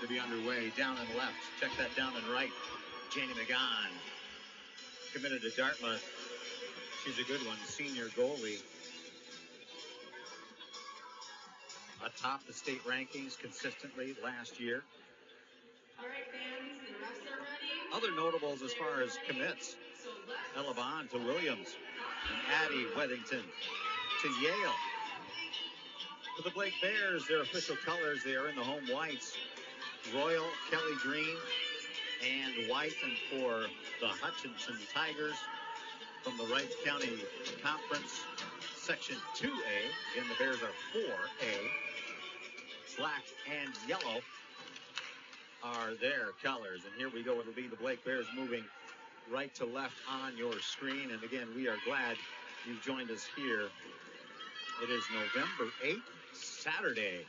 to be underway. Down and left. Check that down and right. Janie McGon, committed to Dartmouth. She's a good one. Senior goalie. Atop the state rankings consistently last year. All right, fans, the refs are ready. Other notables as far as commits. Ella Bond to Williams. And Addie Wethington to Yale. For the Blake Bears, their official colors, they are in the home whites. Royal, Kelly green, and white. And for the Hutchinson Tigers from the Wright County Conference, Section 2A. Again, the Bears are 4A. Black and yellow are their colors. And here we go. It'll be the Blake Bears moving right to left on your screen. And again, we are glad you've joined us here. It is November 8th, Saturday.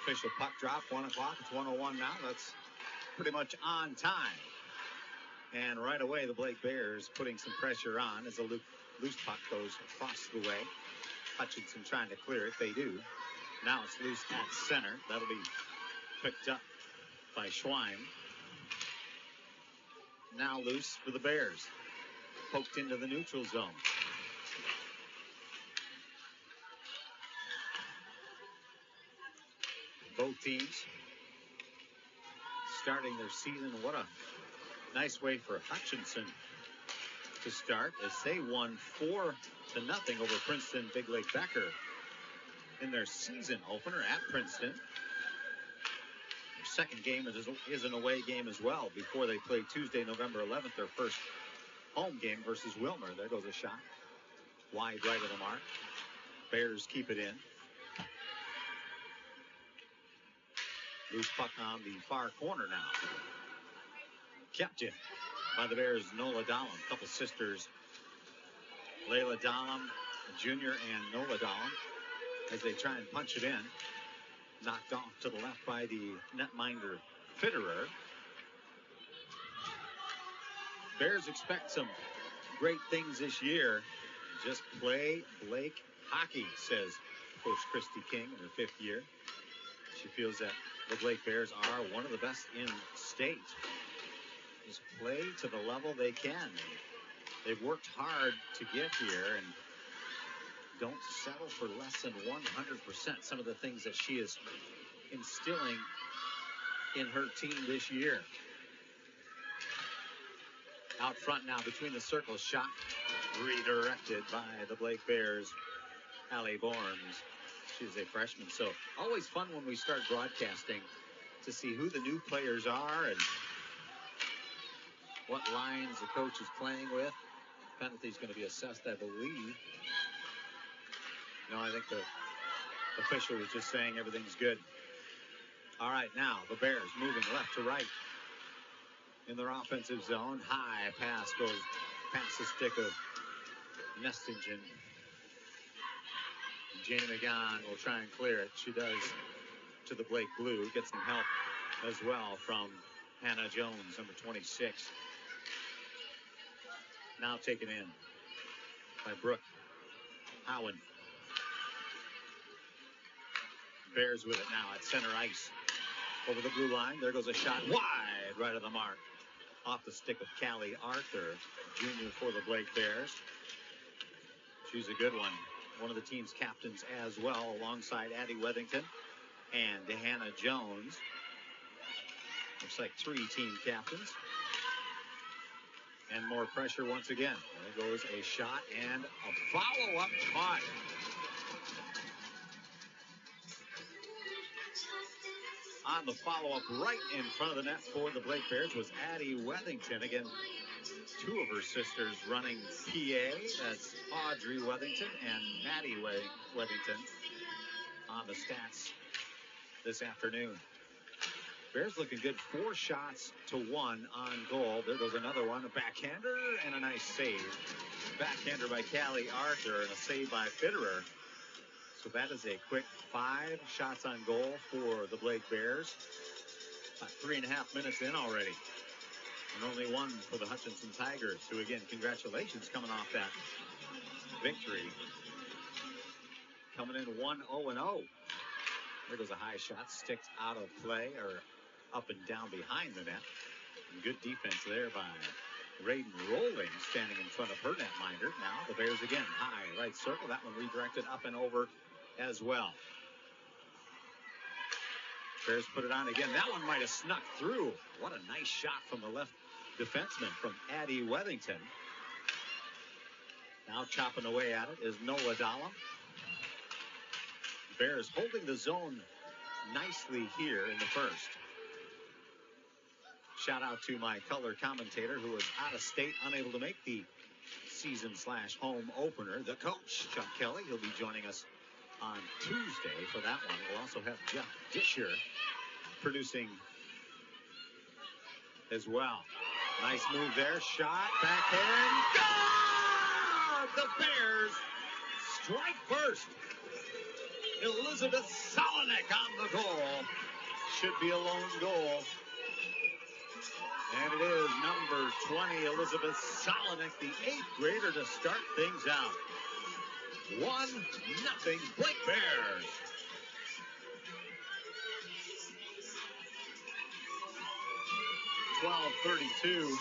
Official puck drop, 1 o'clock. It's 1:01 now. That's pretty much on time. And right away, the Blake Bears putting some pressure on as a loose puck goes across the way. Hutchinson trying to clear it. They do. Now it's loose at center. That'll be picked up by Schwein. Now loose for the Bears. Poked into the neutral zone. Both teams starting their season. What a nice way for Hutchinson to start as they won 4-0 over Princeton Big Lake Becker in their season opener at Princeton. Their second game is an away game as well before they play Tuesday, November 11th, their first home game versus Wilmer. There goes a shot. Wide right of the mark. Bears keep it in. Loose puck on the far corner now. Kept in by the Bears' Nola Dahlem. A couple sisters, Layla Dahlem Jr. and Nola Dahlem, as they try and punch it in. Knocked off to the left by the netminder Fitterer. Bears expect some great things this year. Just play Blake hockey, says Coach Christy King in her 5th year. She feels that the Blake Bears are one of the best in state. Just play to the level they can. They've worked hard to get here and don't settle for less than 100%. Some of the things that she is instilling in her team this year. Out front now between the circles. Shot redirected by the Blake Bears' Allie Borms. She's a freshman, so always fun when we start broadcasting to see who the new players are and what lines the coach is playing with. Penalty's going to be assessed, I believe. No, I think the official was just saying everything's good. All right, now the Bears moving left to right in their offensive zone. High pass goes past the stick of Nestingen. Janie McGon will try and clear it. She does to the Blake Blue. Gets some help as well from Hannah Jones, number 26. Now taken in by Brooke Howen. Bears with it now at center ice. Over the blue line. There goes a shot wide right of the mark. Off the stick of Callie Arthur, junior for the Blake Bears. She's a good one. One of the team's captains as well, alongside Addie Wethington and Hannah Jones. Looks like 3 team captains. And more pressure once again. There goes a shot and a follow-up caught. On the follow-up right in front of the net for the Blake Bears was Addie Wethington. Again, 2 of her sisters running PA. That's Audrey Wethington and Maddie Wethington on the stats this afternoon. Bears looking good. 4 shots to 1 on goal. There goes another one. A backhander and a nice save. Backhander by Callie Arthur and a save by Fitterer. So that is a quick 5 shots on goal for the Blake Bears. About 3.5 minutes in already. And only 1 for the Hutchinson Tigers, who, again, congratulations coming off that victory. Coming in 1-0-0. There goes a high shot, sticks out of play, or up and down behind the net. And good defense there by Raiden Rolling, standing in front of her netminder. Now the Bears again, high right circle. That one redirected up and over as well. Bears put it on again. That one might have snuck through. What a nice shot from the left defenseman from Addie Wethington. Now chopping away at it is Nola Dahlem. Bears holding the zone nicely here in the first. Shout out to my color commentator who was out of state, unable to make the season/home opener. The coach, Chuck Kelly, he'll be joining us on Tuesday for that one. We'll also have Jeff Disher producing as well. Nice move there. Shot, backhand. God! The Bears strike first. Elizabeth Solinek on the goal. Should be a lone goal. And it is number 20, Elizabeth Solinek, the 8th grader, to start things out. 1-0 Blake Bears. .32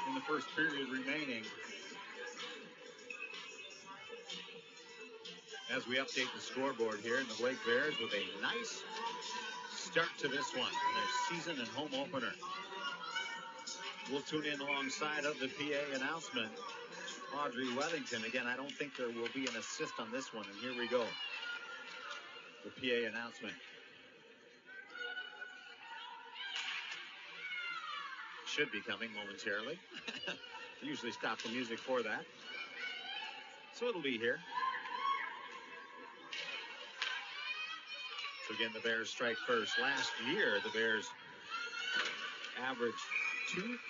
in the first period remaining. As we update the scoreboard here, and the Blake Bears with a nice start to this one, their season and home opener. We'll tune in alongside of the PA announcement. Audrey Wethington. Again, I don't think there will be an assist on this one, and here we go. The PA announcement. Should be coming momentarily. Usually stop the music for that. So it'll be here. So again, the Bears strike first. Last year, the Bears averaged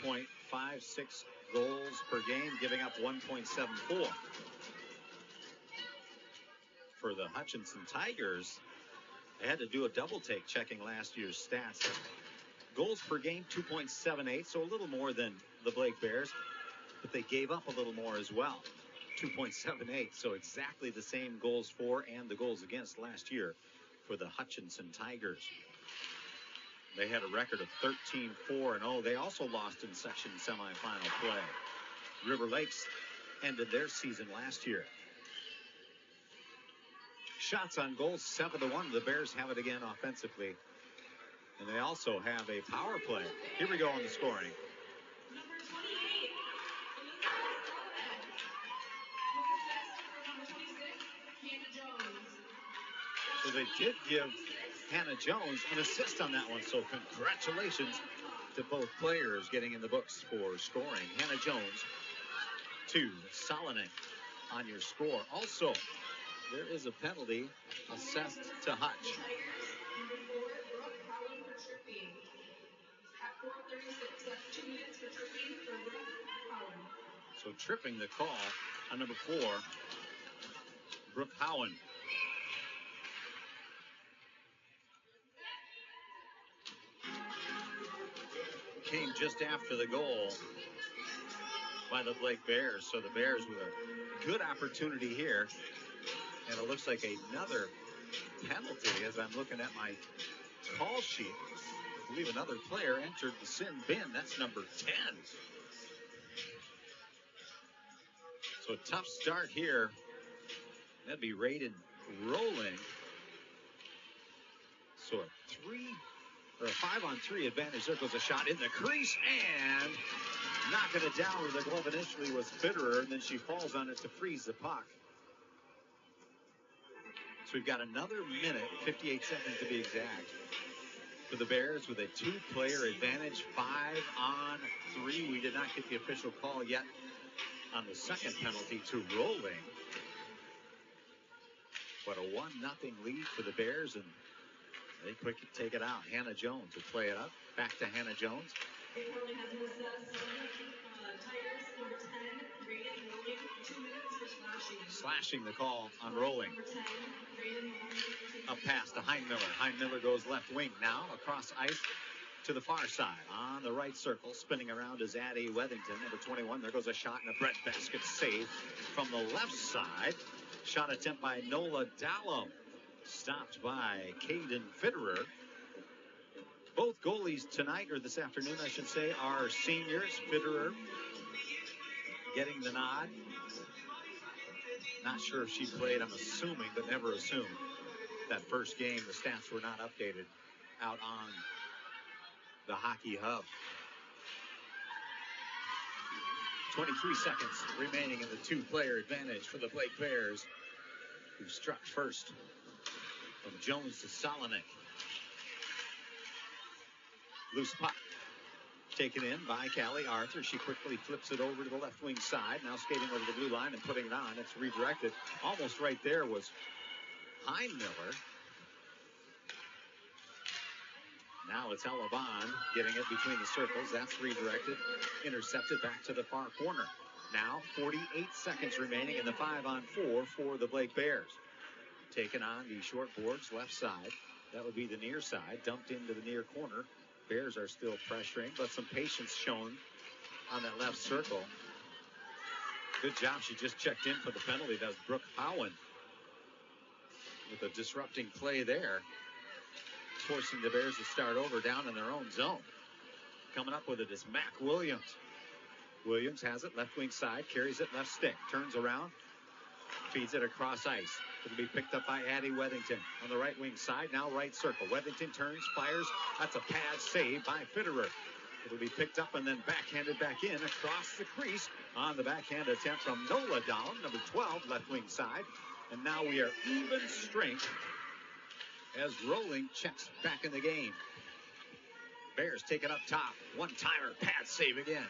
2.56 goals per game, giving up 1.74. For the Hutchinson Tigers, they had to do a double take checking last year's stats. Goals per game, 2.78, so a little more than the Blake Bears, but they gave up a little more as well, 2.78, so exactly the same goals for and the goals against last year for the Hutchinson Tigers. They had a record of 13-4-0. They also lost in section semifinal play. River Lakes ended their season last year. Shots on goal, 7-1. The Bears have it again offensively. And they also have a power play. Here we go on the scoring. Number 28, Elizabeth Solinek. With assist for number 26, Hannah Jones. So they did give Hannah Jones an assist on that one. So congratulations to both players getting in the books for scoring. Hannah Jones to Solinek on your score. Also, there is a penalty assessed to Hutch. Tigers, number 4, Brooke Howland for tripping. At 4:36, that's 2 minutes for tripping for Brooke Howland. So tripping the call on number 4, Brooke Howen. Came just after the goal by the Blake Bears. So the Bears with a good opportunity here. And it looks like another penalty as I'm looking at my call sheet. I believe another player entered the sin bin. That's number 10. So a tough start here. That'd be rated rolling. So a 5-on-3 advantage. There goes a shot in the crease and knocking it down where the glove initially was Fitterer, and then she falls on it to freeze the puck. So we've got another minute, 58 seconds to be exact, for the Bears with a 2-player advantage, 5-on-3. We did not get the official call yet on the second penalty to rolling. But a 1-0 lead for the Bears, and they quickly take it out. Hannah Jones will play it up. Back to Hannah Jones. It currently has been assessed. Tigers, number 10, Raiden Rolling, 2 minutes for slashing. Slashing the call on rolling. Number 10, Raiden Rolling. Up pass to Heinmiller. Heinmiller goes left wing now across ice to the far side. On the right circle, spinning around is Addie Wethington, number 21. There goes a shot and a Brett Basket save from the left side. Shot attempt by Nola Dahlem. Stopped by Caden Fitterer. Both goalies tonight, or this afternoon, I should say, are seniors. Fitterer getting the nod. Not sure if she played, I'm assuming, but never assumed. That first game, the stats were not updated out on the Hockey Hub. 23 seconds remaining in the two-player advantage for the Blake Bears, who struck first from Jones to Solinek. Loose puck taken in by Callie Arthur. She quickly flips it over to the left wing side. Now skating over the blue line and putting it on. It's redirected. Almost right there was Heinmiller. Now it's Ella Bond getting it between the circles. That's redirected. Intercepted back to the far corner. Now 48 seconds remaining in the 5-on-4 for the Blake Bears. Taken on the short boards left side. That would be the near side. Dumped into the near corner. Bears are still pressuring, but some patience shown on that left circle. Good job. She just checked in for the penalty. That's Brooke Howen with a disrupting play there, forcing the Bears to start over down in their own zone. Coming up with it is Mac Williams. Williams has it left wing side, carries it left stick, turns around, feeds it across ice. It'll be picked up by Addie Wethington on the right wing side. Now right circle. Wethington turns, fires. That's a pad save by Fitterer. It'll be picked up and then backhanded back in across the crease on the backhand attempt from Nola Dahlem, number 12, left wing side. And now we are even strength as Rolling checks back in the game. Bears take it up top. One-timer, pad save again.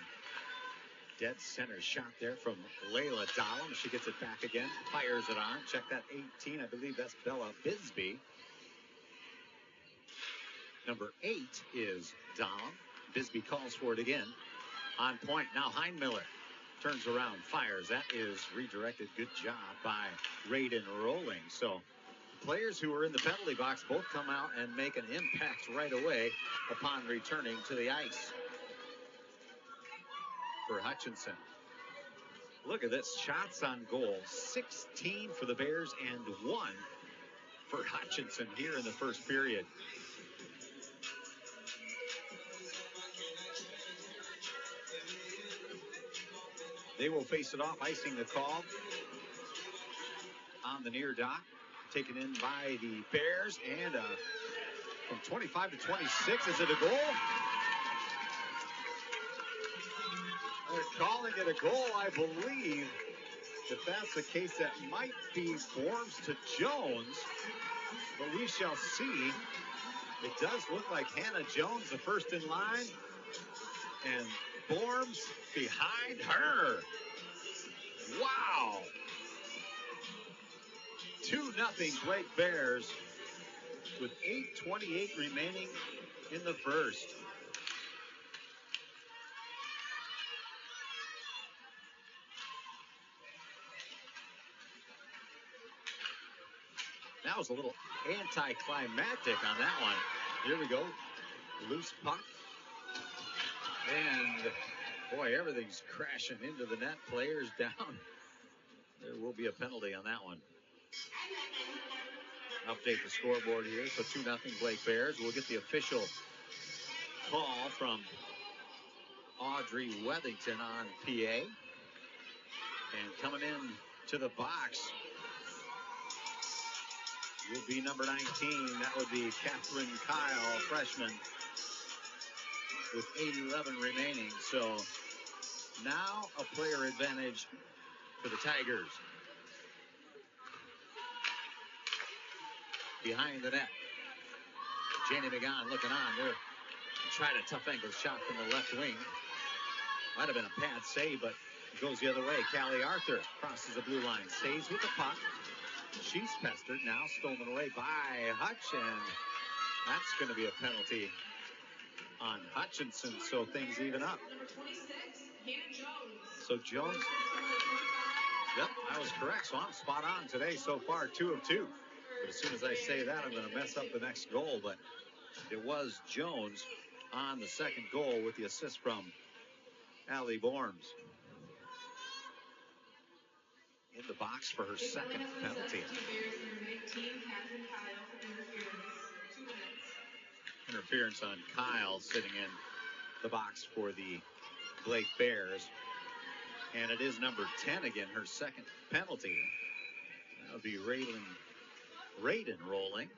Dead center shot there from Layla Dahlem. She gets it back again, fires it on. Check that 18. I believe that's Bella Bisbee. Number 8 is Dahlem. Bisbee calls for it again. On point now, Heinmiller turns around, fires. That is redirected. Good job by Raiden Rolling. So players who are in the penalty box both come out and make an impact right away upon returning to the ice. For Hutchinson. Look at this. Shots on goal. 16 for the Bears and 1 for Hutchinson here in the first period. They will face it off, icing the call on the near dot. Taken in by the Bears, and from 25 to 26, is it a goal? They're calling it a goal, I believe. If that's the case, that might be Forms to Jones, but we shall see. It does look like Hannah Jones, the first in line, and Forms behind her. Wow. 2-0 Blake Bears with 8:28 remaining in the first. That was a little anticlimactic on that one. Here we go. Loose puck. And, boy, everything's crashing into the net. Players down. There will be a penalty on that one. Update the scoreboard here. So 2-0 Blake Bears. We'll get the official call from Audrey Wethington on PA. And coming in to the box will be number 19. That would be Catherine Kyle, freshman, with 8:11 remaining. So now a player advantage for the Tigers. Behind the net, Janie McGowan looking on there. Tried a tough angle shot from the left wing. Might have been a pad save, but it goes the other way. Callie Arthur crosses the blue line, stays with the puck. She's pestered, now stolen away by Hutch, and that's going to be a penalty on Hutchinson, so things even up. So Jones, yep, I was correct, so I'm spot on today so far, 2 of 2. But as soon as I say that, I'm going to mess up the next goal, but it was Jones on the second goal with the assist from Allie Borms. In the box for her second penalty. Interference on Kyle sitting in the box for the Blake Bears. And it is number 10 again, her second penalty. That would be Raiden rolling.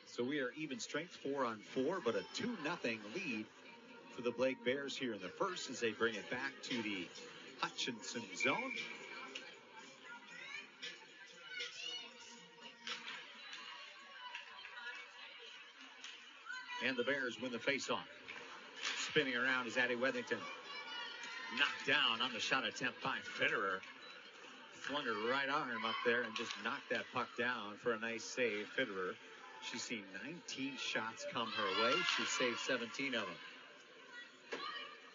So we are even strength 4-on-4, but a 2-0 lead for the Blake Bears here in the first as they bring it back to the Hutchinson zone. And the Bears win the faceoff. Spinning around is Addie Wethington. Knocked down on the shot attempt by Fitterer. Flung her right arm up there and just knocked that puck down for a nice save. Fitterer, she's seen 19 shots come her way. She saved 17 of them.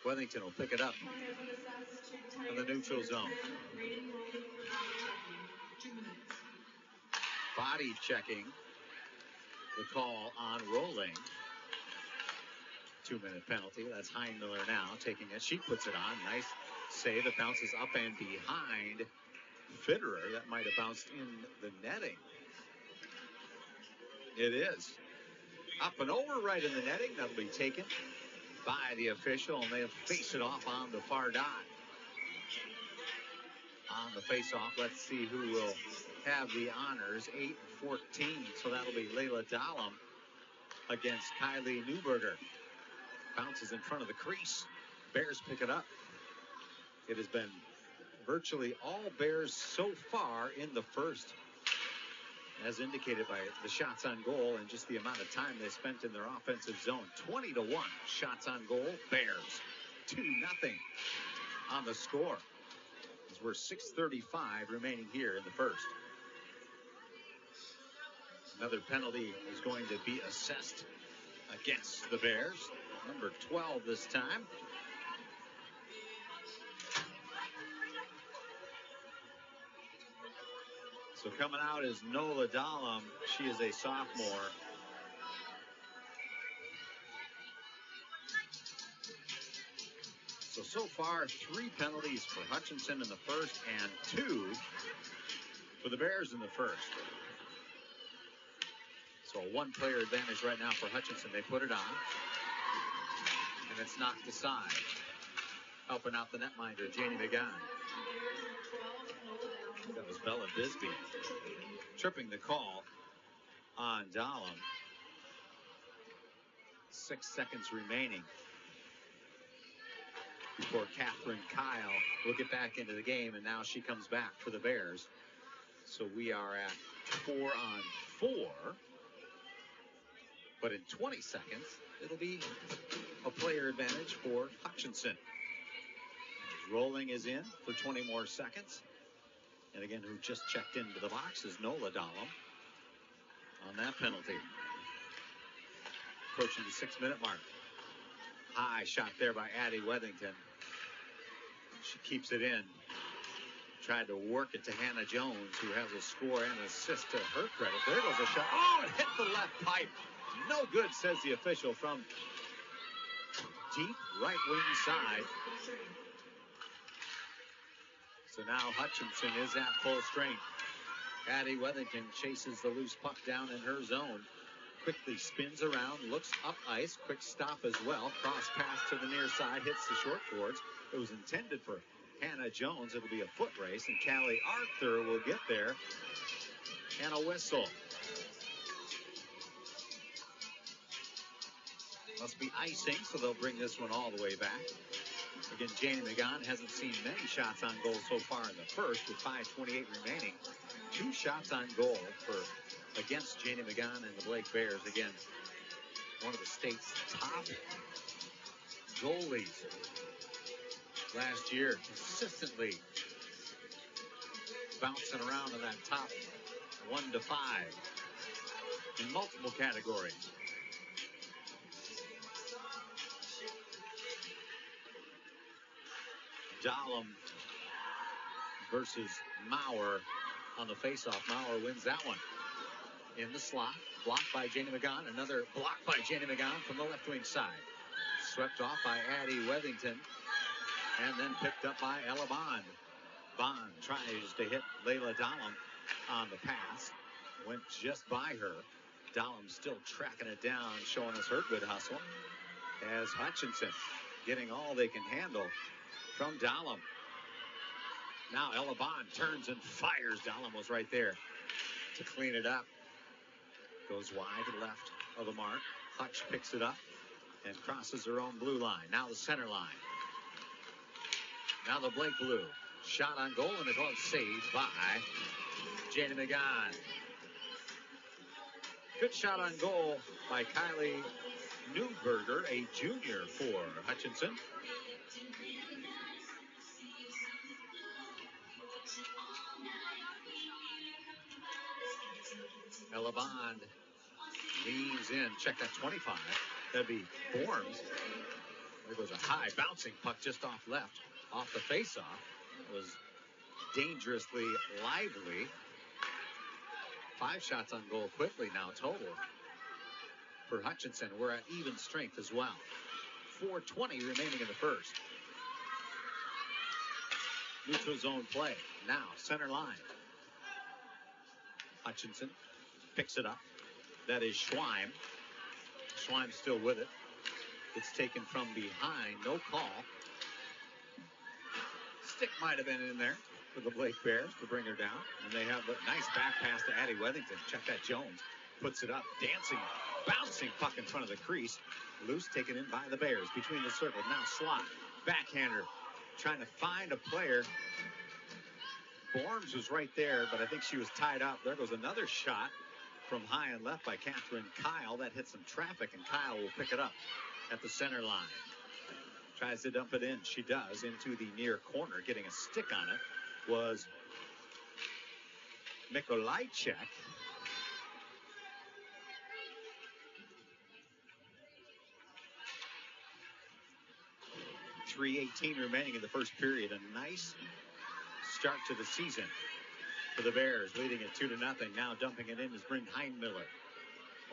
Wethington will pick it up in the neutral zone. Body checking the call on rolling. 2-minute penalty. That's Heinmiller now taking it. She puts it on. Nice save. It bounces up and behind Fitterer. That might have bounced in the netting. It is. Up and over right in the netting. That'll be taken by the official, and they'll face it off on the far dot. On the face-off, let's see who will have the honors. 8-14, so that'll be Layla Dahlem against Kylie Newberger. Bounces in front of the crease. Bears pick it up. It has been virtually all Bears so far in the first, as indicated by the shots on goal and just the amount of time they spent in their offensive zone. 20-1 shots on goal. Bears 2-0 on the score. As we're 6:35 remaining here in the first. Another penalty is going to be assessed against the Bears. Number 12 this time. So coming out is Nola Dahlem. She is a sophomore. So far, 3 penalties for Hutchinson in the first and 2 for the Bears in the first. So a 1-player advantage right now for Hutchinson. They put it on, and it's knocked aside. Helping out the netminder, Janie McGowan. That was Bella Bisbee tripping the call on Dahlem. 6 seconds remaining before Catherine Kyle will get back into the game, and now she comes back for the Bears. So we are at 4-on-4. But in 20 seconds, it'll be a player advantage for Hutchinson. Rolling is in for 20 more seconds. And again, who just checked into the box is Nola Dahlem on that penalty. Approaching the 6-minute mark. High shot there by Addie Wethington. She keeps it in. Tried to work it to Hannah Jones, who has a score and assist to her credit. There goes a shot. Oh, it hit the left pipe. No good, says the official from deep right wing side. So now Hutchinson is at full strength. Addie Wethington chases the loose puck down in her zone. Quickly spins around, looks up ice. Quick stop as well. Cross pass to the near side, hits the short boards. It was intended for Hannah Jones. It'll be a foot race, and Callie Arthur will get there. And a whistle. Must be icing, so they'll bring this one all the way back. Again, Janie McGowan hasn't seen many shots on goal so far in the first, with 5:28 remaining. 2 shots on goal against Janie McGowan and the Blake Bears. Again, one of the state's top goalies last year, consistently bouncing around in that top 1 to 5 in multiple categories. Dahlem versus Maurer on the faceoff. Maurer wins that one. In the slot, blocked by Janie McGowan. Another block by Janie McGowan from the left wing side. Swept off by Addie Wethington. And then picked up by Ella Bond. Bond tries to hit Layla Dahlem on the pass. Went just by her. Dahlem still tracking it down, showing us her good hustle. As Hutchinson getting all they can handle from Dahlem. Now Elabon turns and fires. Dahlem was right there to clean it up. Goes wide to the left of the mark. Hutch picks it up and crosses her own blue line. Now the center line. Now the Blake blue. Shot on goal and a glove saved by Jana McGon. Good shot on goal by Kylie Newberger, a junior for Hutchinson. Elabond leans in. Check that 25. That'd be Forms. There goes a high bouncing puck just off left. Off the face-off. It was dangerously lively. 5 shots on goal quickly now total for Hutchinson. We're at even strength as well. 4:20 remaining in the first. Neutral zone play. Now center line. Hutchinson picks it up. That is Schweim. Schweim's still with it. It's taken from behind. No call. Stick might have been in there for the Blake Bears to bring her down. And they have a nice back pass to Addie Wethington. Check that. Jones puts it up. Dancing, bouncing puck in front of the crease. Loose, taken in by the Bears. Between the circle. Now slot. Backhander. Trying to find a player. Borms was right there, but I think she was tied up. There goes another shot from high and left by Catherine Kyle. That hit some traffic, and Kyle will pick it up at the center line. Tries to dump it in. She does into the near corner. Getting a stick on it was Mikolajczyk. 3:18 remaining in the first period. A nice start to the season for the Bears, leading it 2-0. Now dumping it in is Bryn Heinmiller.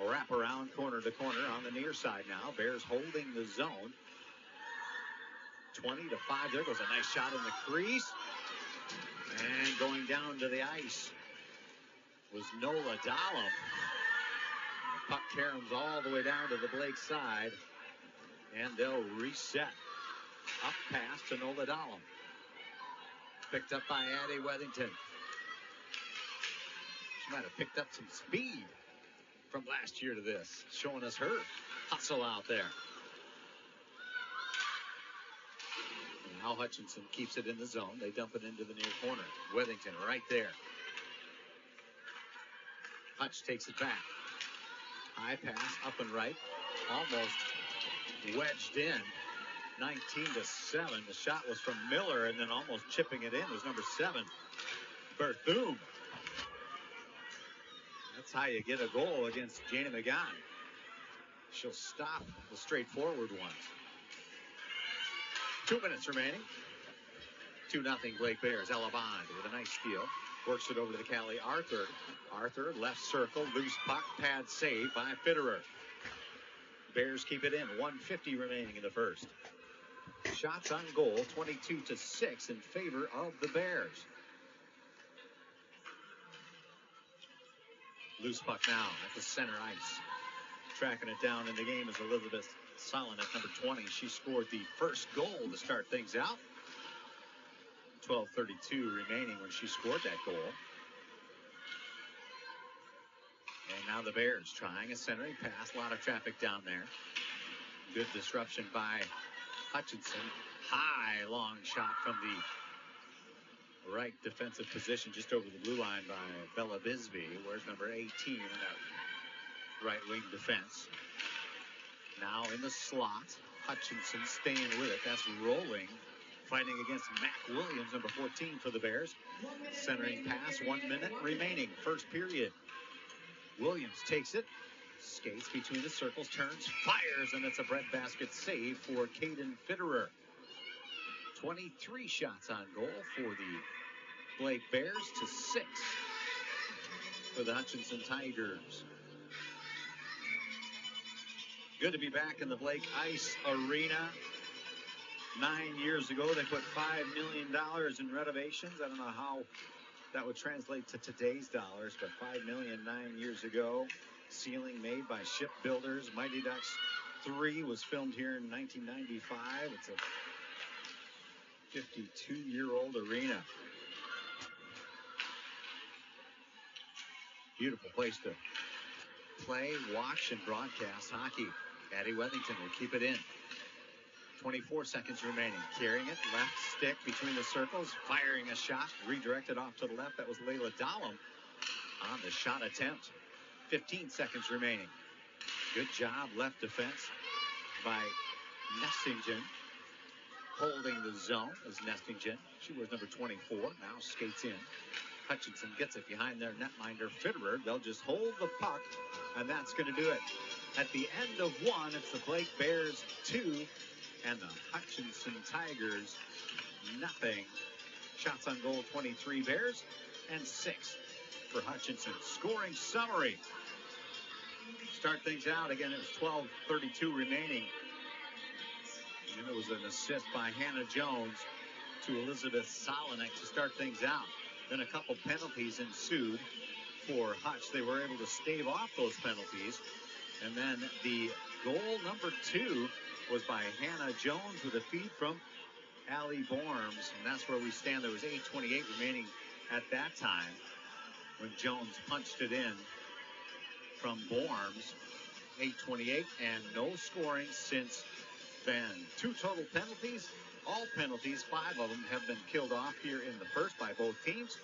A wrap around corner to corner on the near side now. Bears holding the zone. 20-5. There goes a nice shot in the crease. And going down to the ice was Nola Dahlem. The puck caroms all the way down to the Blake side. And they'll reset. Up pass to Nola Dahlem. Picked up by Addie Wethington. She might have picked up some speed from last year to this, showing us her hustle out there. And now Hutchinson keeps it in the zone. They dump it into the near corner. Wethington right there. Hutch takes it back. High pass up and right. Almost wedged in. 19-7. The shot was from Miller, and then almost chipping it in was number 7, Berthum. That's how you get a goal against Jana McGon. She'll stop the straightforward ones. 2 minutes remaining. 2-0 Blake Bears. Elabond with a nice steal. Works it over to the Callie Arthur. Arthur, left circle, loose puck, pad save by Fitterer. Bears keep it in. 1:50 remaining in the first. Shots on goal, 22-6 in favor of the Bears. Loose puck now at the center ice. Tracking it down in the game is Elizabeth Solon at number 20. She scored the first goal to start things out. 12:32 remaining when she scored that goal. And now the Bears trying a centering pass. A lot of traffic down there. Good disruption by Hutchinson. High, long shot from the right defensive position just over the blue line by Bella Bisbee. Where's number 18 in that right wing defense? Now in the slot. Hutchinson staying with it. That's rolling. Fighting against Mac Williams, number 14 for the Bears. Centering pass, 1 minute remaining. First period. Williams takes it. Skates between the circles, turns, fires, and it's a breadbasket save for Caden Fitterer. 23 shots on goal for the Blake Bears to 6 for the Hutchinson Tigers. Good to be back in the Blake Ice Arena. 9 years ago, they put $5 million in renovations. I don't know how that would translate to today's dollars, but $5 million 9 years ago. ceiling made by shipbuilders. Mighty Ducks 3 was filmed here in 1995. It's a 52-year-old arena. Beautiful place to play, watch, and broadcast hockey. Addie Wethington will keep it in. 24 seconds remaining. Carrying it, left stick between the circles, firing a shot, redirected off to the left. That was Layla Dahlem on the shot attempt. 15 seconds remaining. Good job, left defense by Nestingen. Holding the zone is Nestingen. She was number 24, now skates in. Hutchinson gets it behind their netminder, Fitterer. They'll just hold the puck, and that's going to do it. At the end of one, it's the Blake Bears 2 and the Hutchinson Tigers nothing. Shots on goal, 23 Bears and 6 for Hutchinson. Scoring summary. Start things out. Again, it was 12:32 remaining. And it was an assist by Hannah Jones to Elizabeth Solinek to start things out. Then a couple penalties ensued for Hutch. They were able to stave off those penalties. And then the goal number 2 was by Hannah Jones with a feed from Allie Borms. And that's where we stand. There was 8:28 remaining at that time when Jones punched it in from Borms. 8:28 and no scoring since then. 2 total penalties. All penalties, 5 of them have been killed off here in the first by both teams.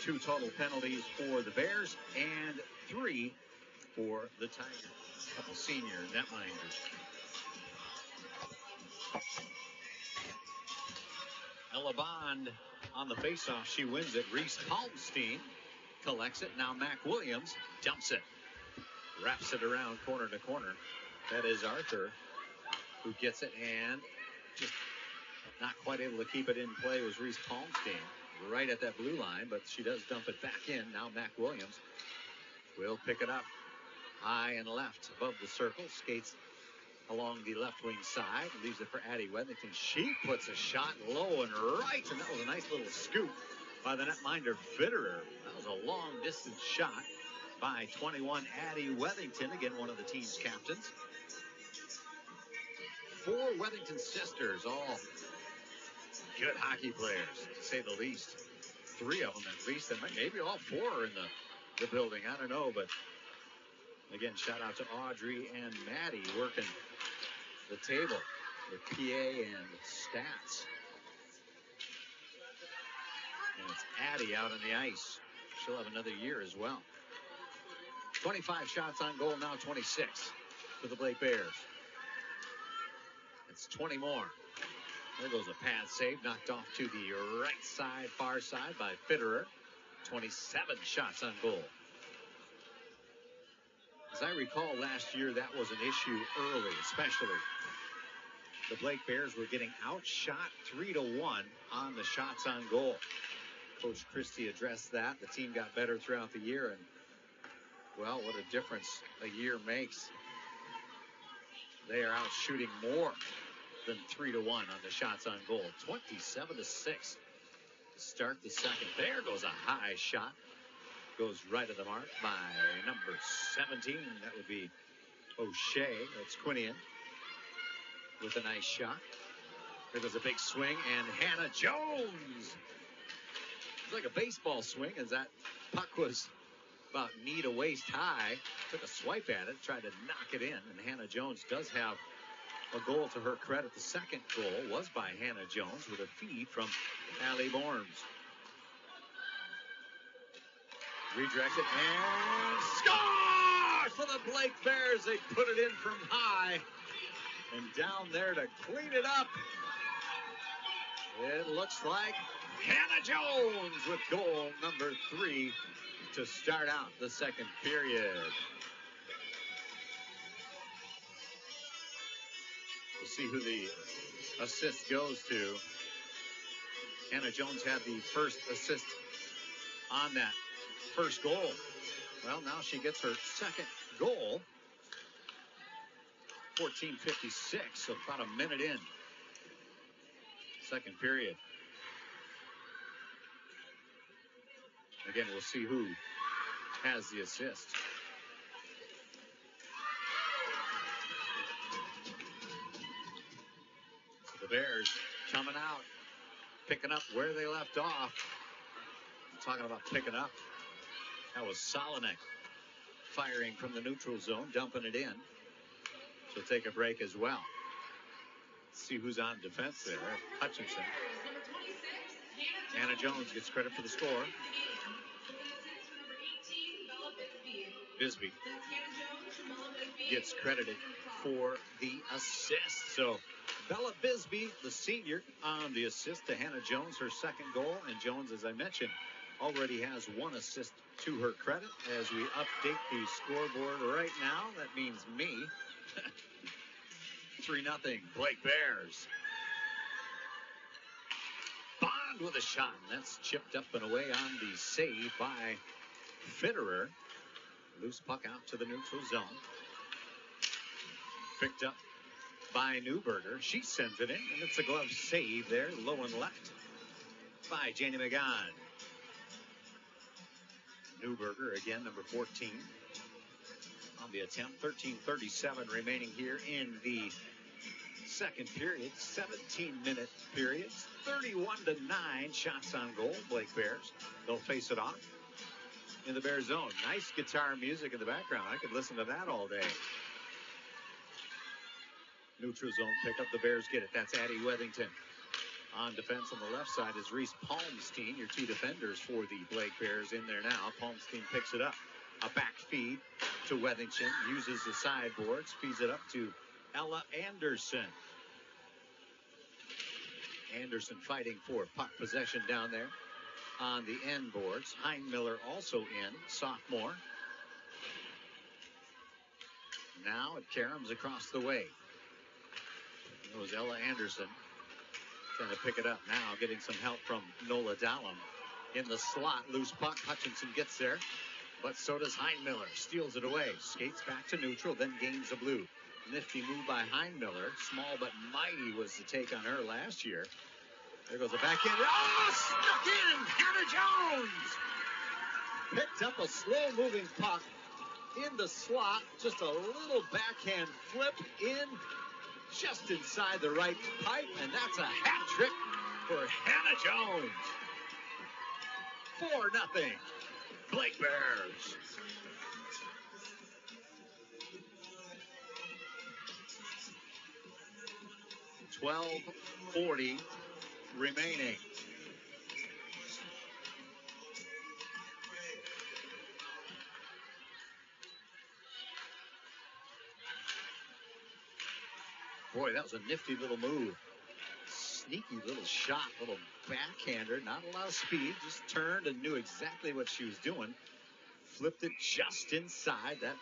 2 total penalties for the Bears and 3 for the Tigers. A couple senior netminders. Ella Bond on the faceoff. She wins it. Reese Palmstein collects it. Now Mac Williams dumps it. Wraps it around corner to corner. That is Arthur who gets it, and just not quite able to keep it in play was Reese Palmstein right at that blue line, but she does dump it back in. Now Mac Williams will pick it up high and left above the circle, skates along the left wing side, leaves it for Addie Wethington. She puts a shot low and right, and that was a nice little scoop by the netminder Fitterer. That was a long distance shot by 21 Addie Wethington, again one of the team's captains. 4 Wethington sisters, all good hockey players, to say the least. 3 of them at least, and maybe all 4 are in the building. I don't know, but again, shout out to Audrey and Maddie working the table with PA and stats. And it's Addie out on the ice. She'll have another year as well. 25 shots on goal, now 26 for the Blake Bears. It's 20 more. There goes a pad save, knocked off to the right side, far side by Fitterer. 27 shots on goal. As I recall last year, that was an issue early, especially. The Blake Bears were getting outshot 3-1 on the shots on goal. Coach Christie addressed that. The team got better throughout the year, and, well, what a difference a year makes. They are out shooting more than 3-1 on the shots on goal. 27-6 to start the second. There goes a high shot. Goes right at the mark by number 17. That would be O'Shea. That's Quinian with a nice shot. There goes a big swing, and Hannah Jones. It's like a baseball swing as that puck was about knee to waist high. Took a swipe at it, tried to knock it in, and Hannah Jones does have a goal to her credit. The second goal was by Hannah Jones with a feed from Allie Borms. Redirected and score for the Blake Bears. They put it in from high and down there to clean it up. It looks like Hannah Jones with goal number 3 to start out the second period. We'll see who the assist goes to. Hannah Jones had the first assist on that first goal. Well, now she gets her second goal. 14:56, so about a minute in. Second period. Again, we'll see who has the assist. The Bears coming out, picking up where they left off. Talking about picking up. That was Solinek firing from the neutral zone, dumping it in. She'll take a break as well. Let's see who's on defense there. Hutchinson. Hannah Jones gets credit for the score. Bisbee gets credited for the assist. So Bella Bisbee, the senior, on the assist to Hannah Jones, her second goal. And Jones, as I mentioned, already has one assist to her credit. As we update the scoreboard right now, that means me. 3-0, Blake Bears. Bond with a shot, and that's chipped up and away on the save by Fitterer. Loose puck out to the neutral zone. Picked up by Newberger. She sends it in, and it's a glove save there, low and left by Janie McGann. Newberger, again, number 14 on the attempt. 13:37 remaining here in the second period. 17-minute periods. 31-9 shots on goal. Blake Bears. They'll face it off in the Bear zone. Nice guitar music in the background. I could listen to that all day. Neutral zone pickup. The Bears get it. That's Addie Wethington. On defense on the left side is Reese Palmstein, your two defenders for the Blake Bears in there now. Palmstein picks it up. A back feed to Wethington. Uses the sideboards. Feeds it up to Ella Anderson. Anderson fighting for puck possession down there on the end boards. Heinmiller also in, sophomore. Now it caroms across the way. It was Ella Anderson trying to pick it up now, getting some help from Nola Dallum. In the slot, loose puck. Hutchinson gets there, but so does Heinmiller. Steals it away, skates back to neutral, then gains the blue. Nifty move by Heinmiller. Small but mighty was the take on her last year. There goes the backhand. Oh, stuck in! Hannah Jones! Picked up a slow-moving puck in the slot. Just a little backhand flip in just inside the right pipe, and that's a hat trick for Hannah Jones. 4-0, Blake Bears. .12:40 remaining. Boy, that was a nifty little move. Sneaky little shot, little backhander. Not a lot of speed, just turned and knew exactly what she was doing. Flipped it just inside that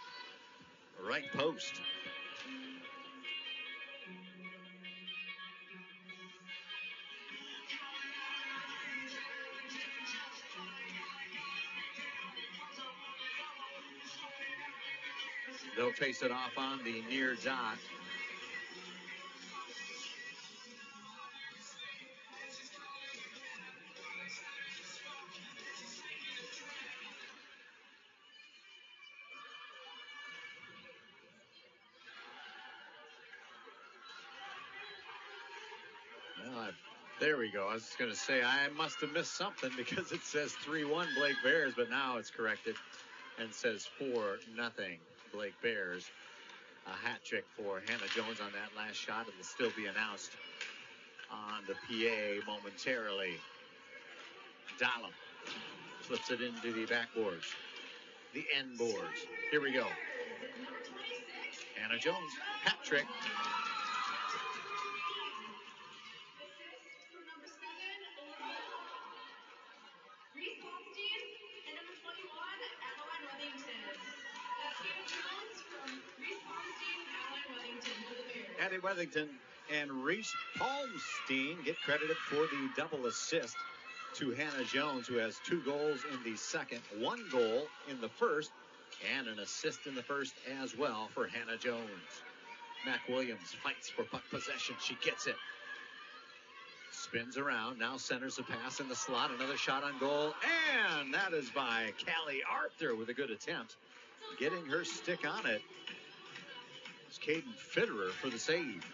right post. They'll face it off on the near dot. Well, there we go. I was going to say I must have missed something because it says 3-1 Blake Bears, but now it's corrected and says 4-0 Blake Bears. A hat trick for Hannah Jones on that last shot. It will still be announced on the PA momentarily. Dallum flips it into the backboards, the end boards. Here we go. Hannah Jones, hat trick. Addie Wethington and Reese Palmstein get credited for the double assist to Hannah Jones, who has 2 goals in the second, 1 goal in the first, and an assist in the first as well for Hannah Jones. Mac Williams fights for puck possession. She gets it. Spins around, now centers a pass in the slot. Another shot on goal, and that is by Callie Arthur with a good attempt. Getting her stick on it. It's Caden Fitterer for the save.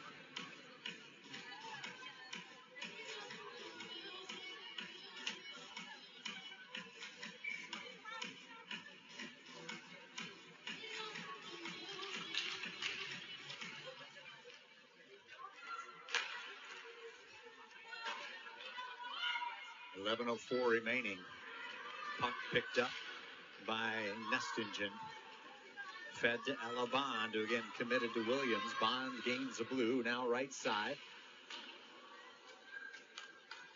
11:04 remaining. Puck picked up by Nestingen. Fed to Ella Bond, who again committed to Williams. Bond gains the blue, now right side.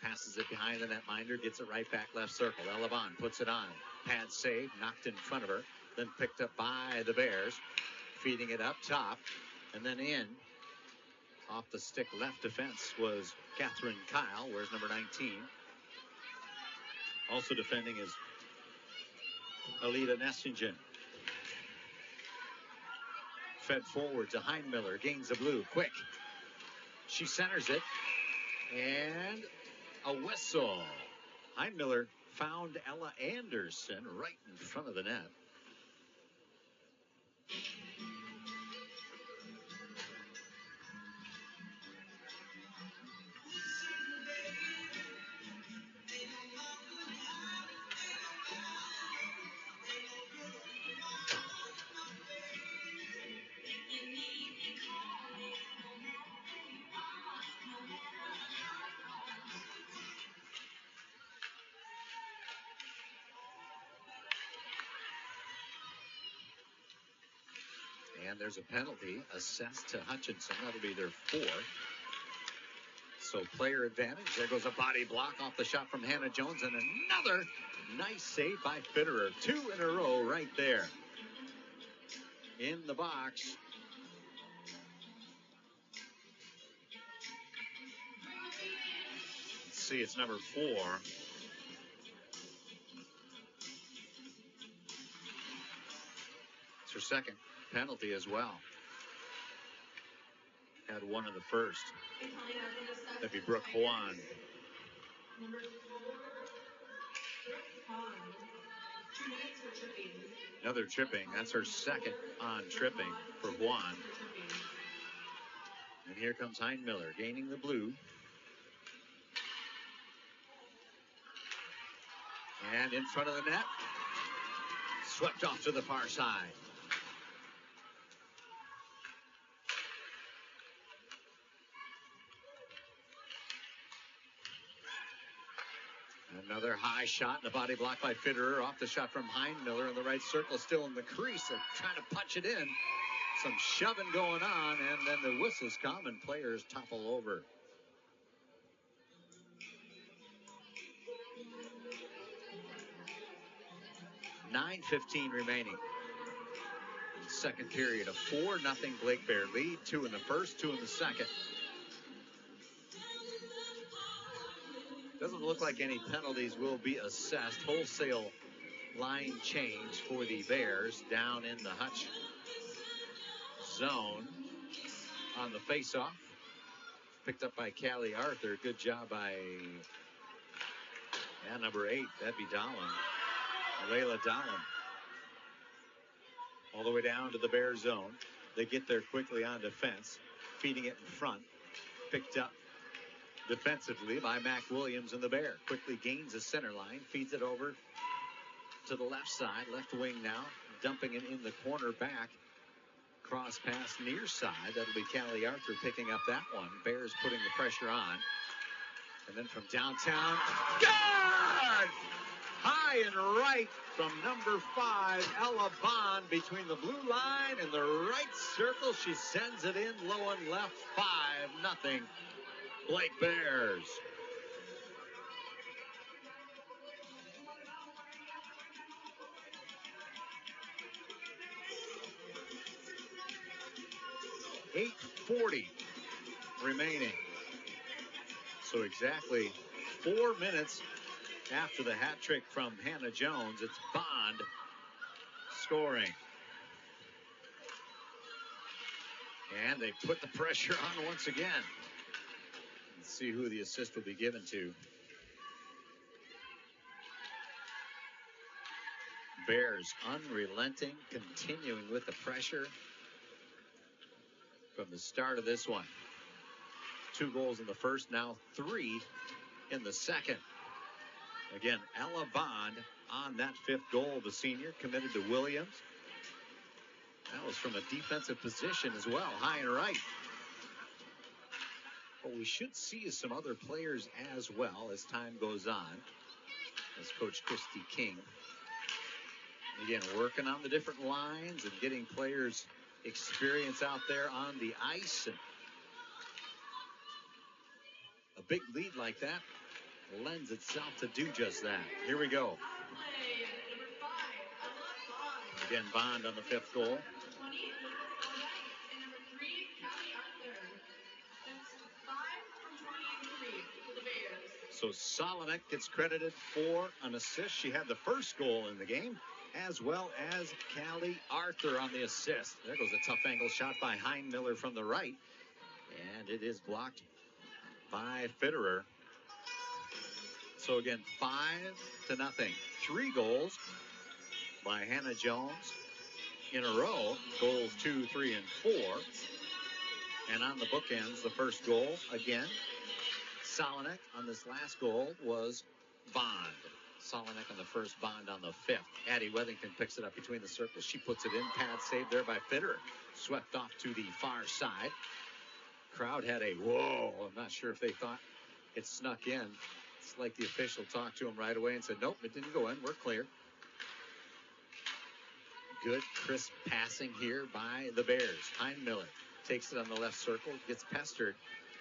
Passes it behind the netminder, gets it right back left circle. Ella Bond puts it on. Pad save, knocked in front of her. Then picked up by the Bears. Feeding it up top. And then in. Off the stick left defense was Catherine Kyle. Where's number 19? Also defending is Alita Nestingen. Fed forward to Heinmiller. Gains the blue. Quick. She centers it. And a whistle. Heinmiller found Ella Anderson right in front of the net. And there's a penalty assessed to Hutchinson. That'll be their fourth. So player advantage. There goes a body block off the shot from Hannah Jones. And another nice save by Fitterer. 2 in a row right there. In the box. Let's see, it's number 4. It's her second penalty as well. Had one in the first. That'd be Brooke Juan. Number 4, Hahn. 2 minutes for tripping. Another tripping. That's her second on tripping for Juan. And here comes Heinmiller gaining the blue. And in front of the net. Swept off to the far side. Another high shot, and a body block by Fitterer. Off the shot from Heinmiller in the right circle, still in the crease. They're trying to punch it in. Some shoving going on, and then the whistles come, and players topple over. $9:15 remaining. Second period, a 4-0 Blake Bear lead. 2 in the first, 2 in the second. Doesn't look like any penalties will be assessed. Wholesale line change for the Bears down in the Hutch zone on the faceoff. Picked up by Callie Arthur. Good job by number 8. That'd be Dolan. Layla Dolan. All the way down to the Bear zone. They get there quickly on defense. Feeding it in front. Picked up defensively by Mac Williams and the Bear. Quickly gains the center line. Feeds it over to the left side. Left wing now. Dumping it in the corner back. Cross pass near side. That'll be Callie Arthur picking up that one. Bears putting the pressure on. And then from downtown. Good! High and right from number 5, Ella Bond, between the blue line and the right circle. She sends it in low and left. 5-0 Blake Bears. $8:40 remaining. So exactly 4 minutes after the hat trick from Hannah Jones, it's Bond scoring. And they put the pressure on once again. Let's see who the assist will be given to. Bears unrelenting, continuing with the pressure from the start of this one. 2 goals in the first, now 3 in the second. Again, Ella Bond on that 5th goal, the senior, committed to Williams. That was from a defensive position as well, high and right. What we should see is some other players as well as time goes on. As Coach Christy King, again, working on the different lines and getting players experience out there on the ice. And a big lead like that lends itself to do just that. Here we go. Again, Bond on the 5th goal. So Solinek gets credited for an assist. She had the first goal in the game, as well as Callie Arthur on the assist. There goes a tough angle shot by Heinmiller from the right. And it is blocked by Fitterer. So again, 5-0. 3 goals by Hannah Jones in a row. Goals 2, 3, and 4. And on the bookends, the first goal, again, Solinek on this last goal was Bond. Solinek on the first, Bond on the 5th. Addie Wethington picks it up between the circles. She puts it in. Pad saved there by Fitterer. Swept off to the far side. Crowd had a whoa. I'm not sure if they thought it snuck in. It's like the official talked to him right away and said, nope, it didn't go in. We're clear. Good, crisp passing here by the Bears. Heinmiller takes it on the left circle, gets pestered,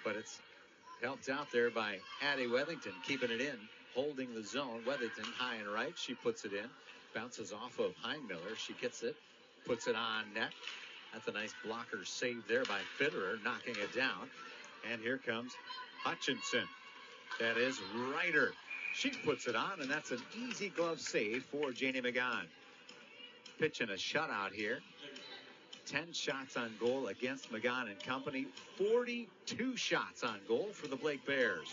but it's helped out there by Addie Wethington, keeping it in, holding the zone. Wethington high and right. She puts it in, bounces off of Heinmiller. She gets it, puts it on net. That's a nice blocker save there by Fitterer, knocking it down. And here comes Hutchinson. That is Ryder. She puts it on, and that's an easy glove save for Janie McGowan. Pitching a shutout here. 10 shots on goal against McGowan and company. 42 shots on goal for the Blake Bears.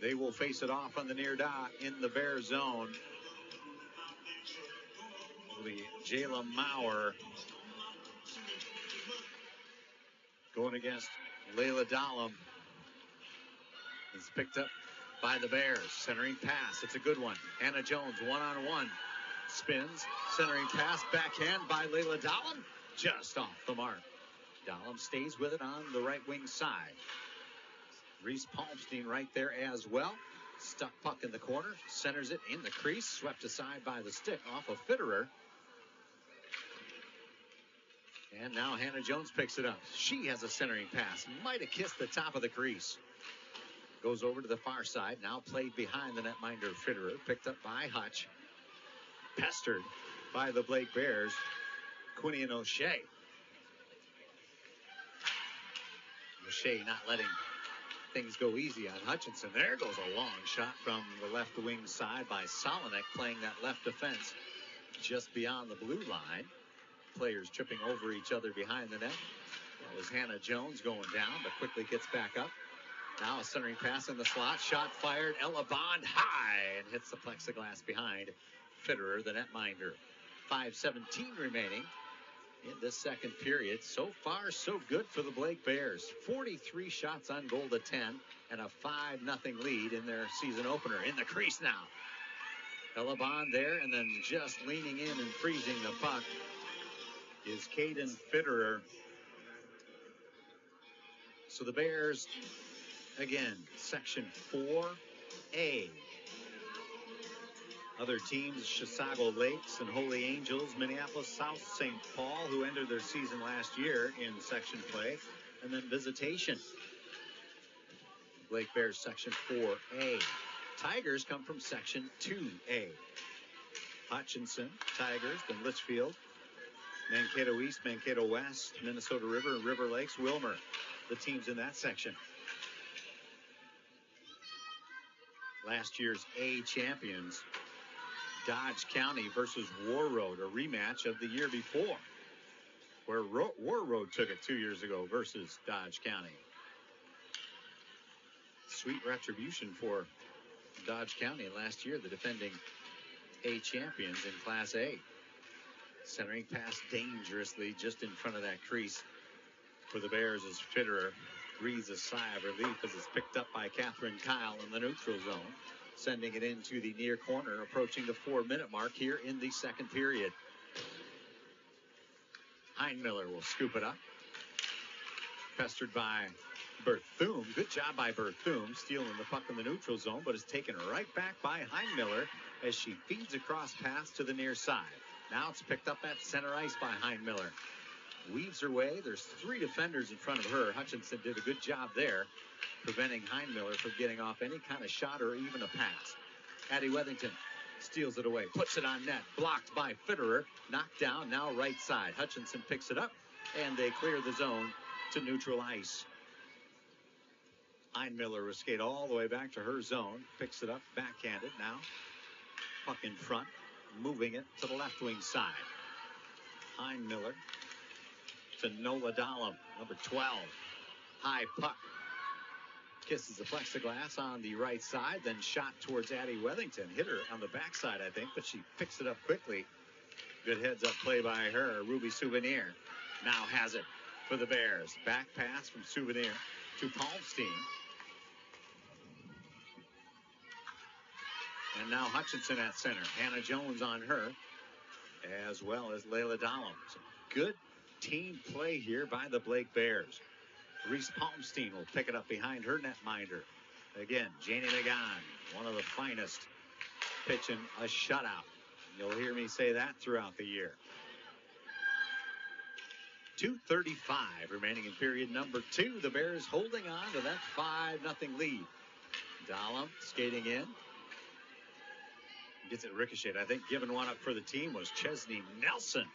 They will face it off on the near dot in the Bear zone. It'll be Jayla Maurer going against Layla Dahlem. It's picked up by the Bears. Centering pass. It's a good one. Hannah Jones one-on-one. Spins. Centering pass. Backhand by Layla Dahlem. Just off the mark. Dahlem stays with it on the right wing side. Reese Palmstein right there as well. Stuck puck in the corner. Centers it in the crease. Swept aside by the stick off of Fitterer. And now Hannah Jones picks it up. She has a centering pass. Might have kissed the top of the crease. Goes over to the far side. Now played behind the netminder Fitterer. Picked up by Hutch. Pestered by the Blake Bears. Quinian O'Shea. O'Shea not letting things go easy on Hutchinson. There goes a long shot from the left wing side by Solinek, playing that left defense just beyond the blue line. Players tripping over each other behind the net. That was Hannah Jones going down, but quickly gets back up. Now a centering pass in the slot. Shot fired. Ella Bond high and hits the plexiglass behind Fitterer, the netminder. 5:17 remaining in this second period. So far, so good for the Blake Bears. 43 shots on goal to 10 and a 5-0 lead in their season opener. In the crease now. Ella Bond there, and then just leaning in and freezing the puck is Caden Fitterer. So the Bears, again, Section 4A. Other teams, Chisago Lakes and Holy Angels, Minneapolis South St. Paul, who ended their season last year in section play, and then Visitation. Blake Bears, Section 4A. Tigers come from Section 2A. Hutchinson, Tigers, then Litchfield, Mankato East, Mankato West, Minnesota River, and River Lakes, Wilmer, the teams in that section. Last year's A champions, Dodge County versus War Road, a rematch of the year before, where War Road took it 2 years ago versus Dodge County. Sweet retribution for Dodge County last year, the defending A champions in Class A. Centering pass dangerously just in front of that crease for the Bears as Fitterer breathes a sigh of relief as it's picked up by Catherine Kyle in the neutral zone, sending it into the near corner, approaching the 4-minute mark here in the second period. Heinmiller will scoop it up. Pestered by Berthum. Good job by Berthum, stealing the puck in the neutral zone, but is taken right back by Heinmiller as she feeds across pass to the near side. Now it's picked up at center ice by Heinmiller. Weaves her way. There's 3 defenders in front of her. Hutchinson did a good job there, preventing Heinmiller from getting off any kind of shot or even a pass. Addie Wethington steals it away, puts it on net, blocked by Fitterer, knocked down, now right side. Hutchinson picks it up, and they clear the zone to neutral ice. Heinmiller will skate all the way back to her zone, picks it up, backhanded now. Puck in front, moving it to the left wing side. Heinmiller to Nola Dahlem, number 12. High puck. Kisses the plexiglass on the right side, then shot towards Addie Wethington. Hit her on the backside, I think, but she picks it up quickly. Good heads-up play by her. Ruby Souvenir now has it for the Bears. Back pass from Souvenir to Palmstein. And now Hutchinson at center. Hannah Jones on her, as well as Layla Dahlem. Some good team play here by the Blake Bears. Reese Palmstein will pick it up behind her netminder. Again, Janie McGann, one of the finest, pitching a shutout. You'll hear me say that throughout the year. 2:35 remaining in period number 2. The Bears holding on to that 5-0 lead. Dahlem skating in. Gets it ricocheted. I think giving one up for the team was Chesney Nelson,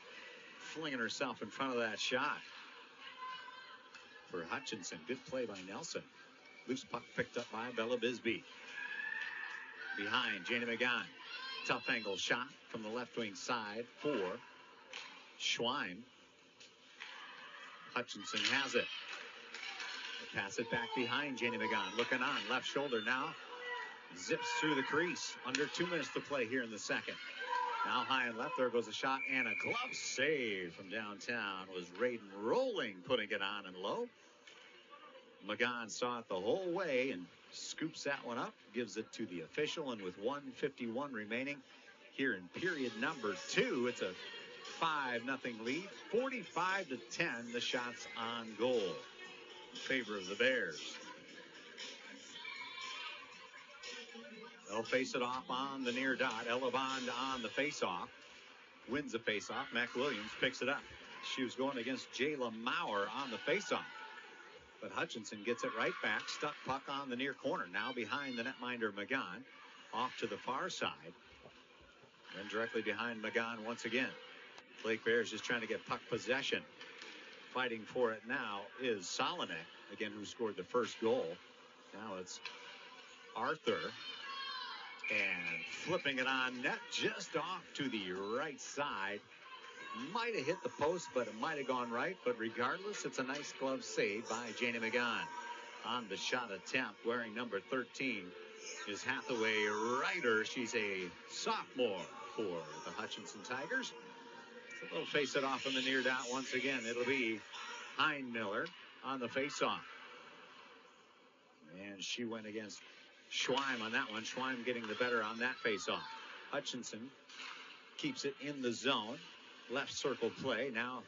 flinging herself in front of that shot. For Hutchinson, good play by Nelson. Loose puck picked up by Bella Bisbee. Behind, Janie McGann. Tough angle shot from the left wing side for Schwein. Hutchinson has it. They pass it back behind Janie McGann. Looking on, left shoulder now. Zips through the crease. Under 2 minutes to play here in the second. Now high and left, there goes a shot and a glove save from downtown. Was Raiden Rolling, putting it on and low. McGann saw it the whole way and scoops that one up, gives it to the official, and with 1:51 remaining here in period number 2, it's a 5-0 lead. 45-10, the shots on goal in favor of the Bears. They'll face it off on the near dot. Ella Bond on the face-off. Wins the face-off. Mac Williams picks it up. She was going against Jayla Maurer on the face-off. But Hutchinson gets it right back. Stuck puck on the near corner. Now behind the netminder McGann. Off to the far side. Then directly behind McGann once again. Blake Bears just trying to get puck possession. Fighting for it now is Solinek, again, who scored the first goal. Now it's Arthur. And flipping it on net just off to the right side. Might have hit the post, but it might have gone right. But regardless, it's a nice glove save by Janie McGann. On the shot attempt, wearing number 13, is Hathaway Ryder. She's a sophomore for the Hutchinson Tigers. So they'll face it off in the near dot once again. It'll be Heinmiller on the face-off. And she went against Schweim on that one. Schweim getting the better on that face-off. Hutchinson keeps it in the zone. Left circle play. Now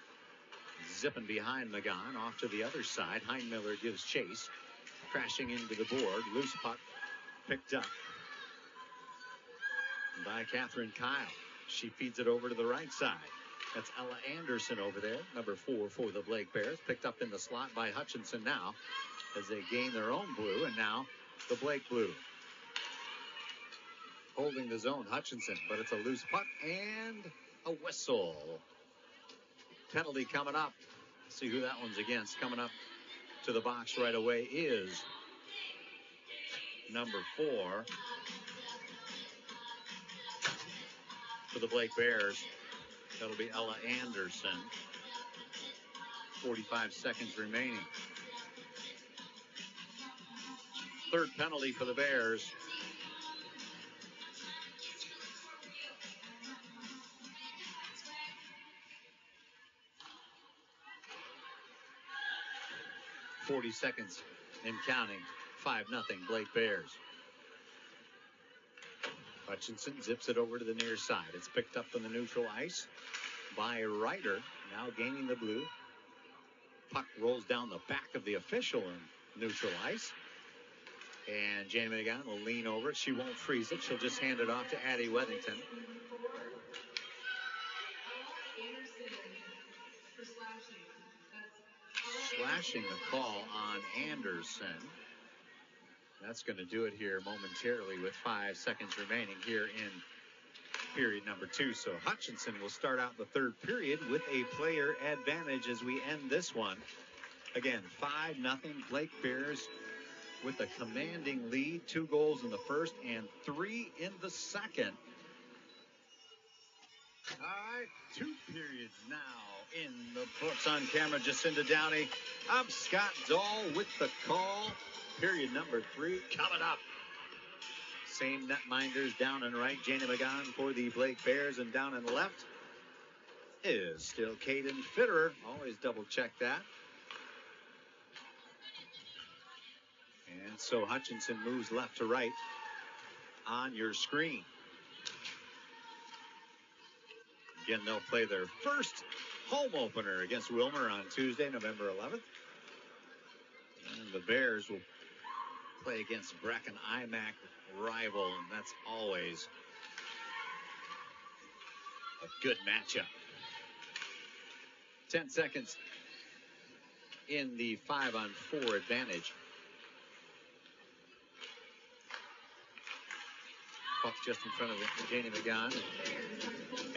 zipping behind McGann off to the other side. Heinmiller gives chase. Crashing into the board. Loose puck picked up by Catherine Kyle. She feeds it over to the right side. That's Ella Anderson over there. Number 4 for the Blake Bears. Picked up in the slot by Hutchinson now as they gain their own blue. And now the Blake blue. Holding the zone, Hutchinson, but it's a loose puck and a whistle. Penalty coming up. See who that one's against. Coming up to the box right away is number 4 for the Blake Bears. That'll be Ella Anderson. 45 seconds remaining. Third penalty for the Bears. .40 seconds and counting. 5-0 Blake Bears. Hutchinson zips it over to the near side. It's picked up on the neutral ice by Ryder. now gaining the blue. Puck rolls down the back of the official in neutral ice. And Jane McGowan will lean over it. She won't freeze it. She'll just hand it off to Addie Wethington. Slashing the call on Anderson. That's going to do it here momentarily with 5 seconds remaining here in period number 2. So Hutchinson will start out the third period with a player advantage as we end this one. Again, 5-0 Blake Bears with a commanding lead. 2 goals in the first and 3 in the second. All right, 2 periods now in the books. On camera, Jacinda Downey. I'm Scott Dahl with the call. Period number 3 coming up. Same netminders down and right. Jana McGowan for the Blake Bears, and down and left is still Caden Fitterer. Always double check that. And so Hutchinson moves left to right on your screen. Again, they'll play their first home opener against Wilmer on Tuesday, November 11th. And the Bears will play against Brecken IMAC rival, and that's always a good matchup. 10 seconds in the 5-on-4 advantage. Puck just in front of Janie McGowan.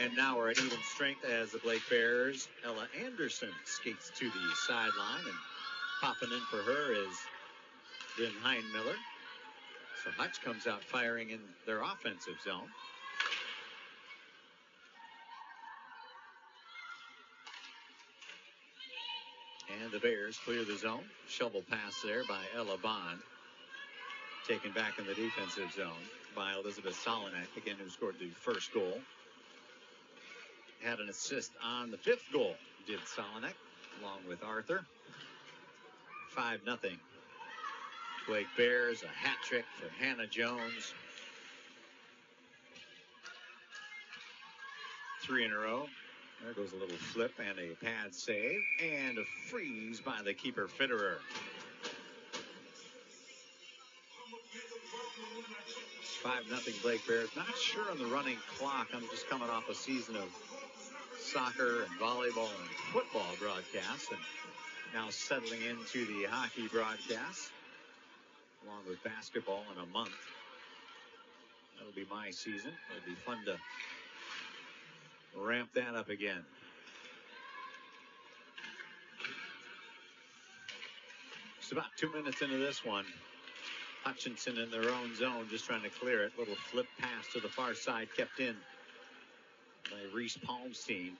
And now we're at even strength as the Blake Bears. Ella Anderson skates to the sideline, and popping in for her is Lynn Heinmiller. So Hutch comes out firing in their offensive zone. And the Bears clear the zone. Shovel pass there by Ella Bond. Taken back in the defensive zone by Elizabeth Solinek, again, who scored the first goal. Had an assist on the 5th goal, did Solinek, along with Arthur. 5-0. Blake Bears, a hat trick for Hannah Jones. 3 in a row. There goes a little flip and a pad save, and a freeze by the keeper, Fitterer. 5-0 Blake Bears. Not sure on the running clock. I'm just coming off a season of soccer and volleyball and football broadcasts, and now settling into the hockey broadcasts, along with basketball in a month. That'll be my season. It'll be fun to ramp that up again. Just about 2 minutes into this one. Hutchinson in their own zone, just trying to clear it. Little flip pass to the far side, kept in by Reese Palmstein.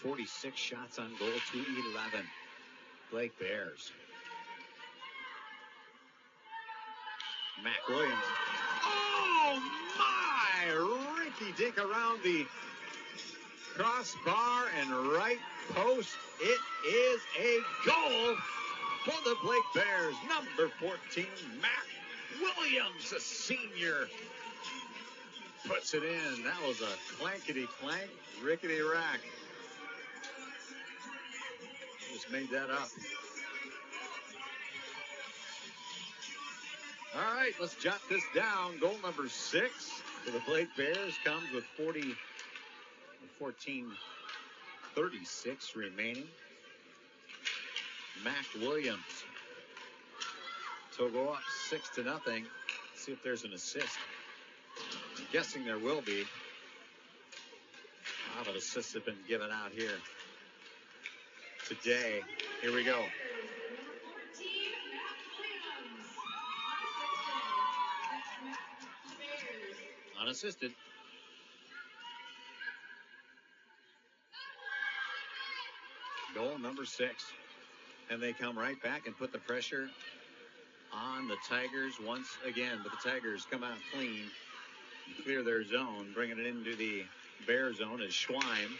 46 shots on goal to 11. Blake Bears. Mac Williams. Oh my! Rinky dink around the crossbar and right post. It is a goal for the Blake Bears. Number 14, Mac Williams, a senior, puts it in. That was a clankety-clank, rickety-rack. Just made that up. All right, let's jot this down. Goal number 6 for the Blake Bears comes with 14:36 remaining. Mac Williams. So go up 6-0. See if there's an assist. I'm guessing there will be. A lot of assists have been given out here today. Here we go. Unassisted. Goal number 6. And they come right back and put the pressure on the Tigers once again. But the Tigers come out clean and clear their zone, bringing it into the Bear zone as Schweim.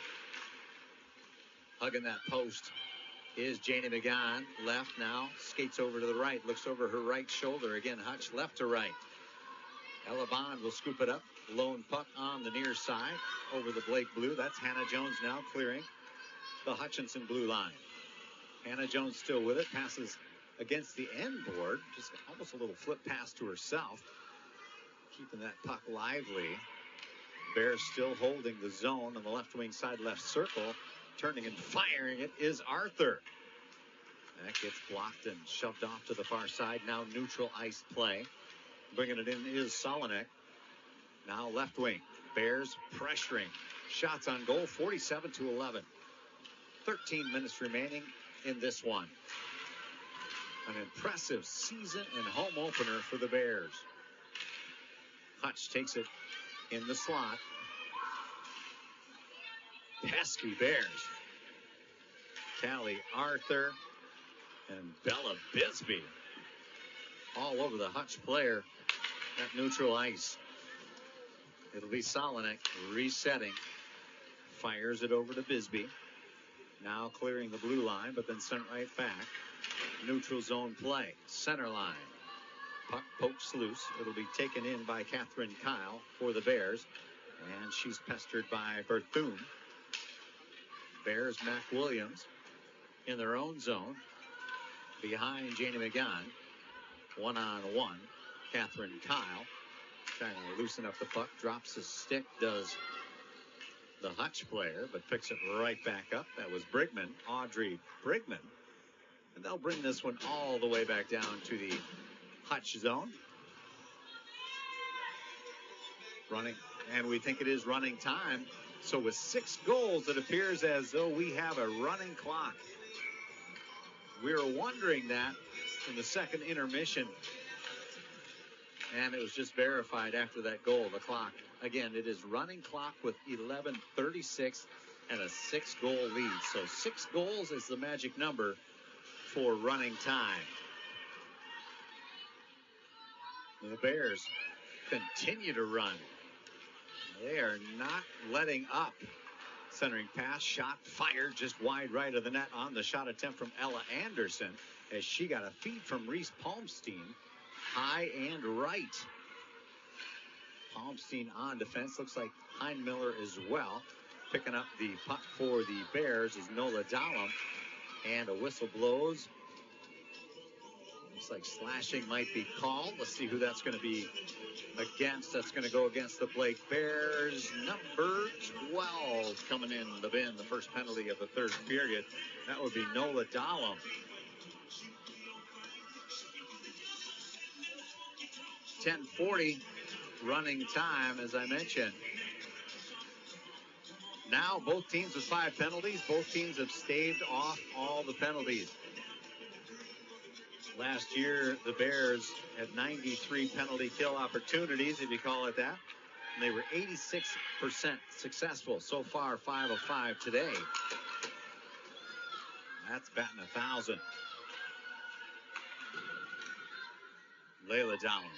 Hugging that post is Janie McGowan. Left now, skates over to the right, looks over her right shoulder. Again, Hutch left to right. Ella Bond will scoop it up Lone puck on the near side over the Blake blue. That's Hannah Jones now clearing the Hutchinson blue line. Hannah Jones still with it. Passes against the end board. Just almost a little flip pass to herself. Keeping that puck lively. Bears still holding the zone on the left wing side, left circle. Turning and firing it is Arthur. That gets blocked and shoved off to the far side. Now neutral ice play. Bringing it in is Solinek. Now left wing. Bears pressuring. Shots on goal, 47-11. 13 minutes remaining in this one. An impressive season and home opener for the Bears. Hutch takes it in the slot. Pesky Bears. Callie Arthur and Bella Bisbee all over the Hutch player at neutral ice. It'll be Solinek resetting. Fires it over to Bisbee. Now clearing the blue line, but then sent right back. Neutral zone play. Center line. Puck pokes loose. It'll be taken in by Catherine Kyle for the Bears. And she's pestered by Berthune. Bears, Mac Williams in their own zone. Behind Janie McGann. One-on-one. Catherine Kyle trying to loosen up the puck. Drops his stick. Does the Hutch player, but picks it right back up. That was Brigman. Audrey Brigman. And they'll bring this one all the way back down to the Hutch zone. Running, and we think it is running time. So with 6 goals, it appears as though we have a running clock. We were wondering that in the second intermission. And it was just verified after that goal, the clock. Again, it is running clock with 11:36 and a 6-goal lead. So 6 goals is the magic number for running time. The Bears continue to run. They are not letting up. Centering pass, shot, fired just wide right of the net on the shot attempt from Ella Anderson as she got a feed from Reese Palmstein. High and right. Palmstein on defense. Looks like Heinmiller as well. Picking up the puck for the Bears is Nola Dahlem. And a whistle blows. Looks like slashing might be called. Let's see who that's going to be against. That's going to go against the Blake Bears. Number 12 coming in the bin. The first penalty of the third period. That would be Nola Dahlem. 10:40 running time, as I mentioned. Now both teams with 5 penalties. Both teams have staved off all the penalties. Last year, the Bears had 93 penalty kill opportunities, if you call it that. And they were 86% successful. So far, 5 of 5 today. That's batting 1,000. Layla Dowling.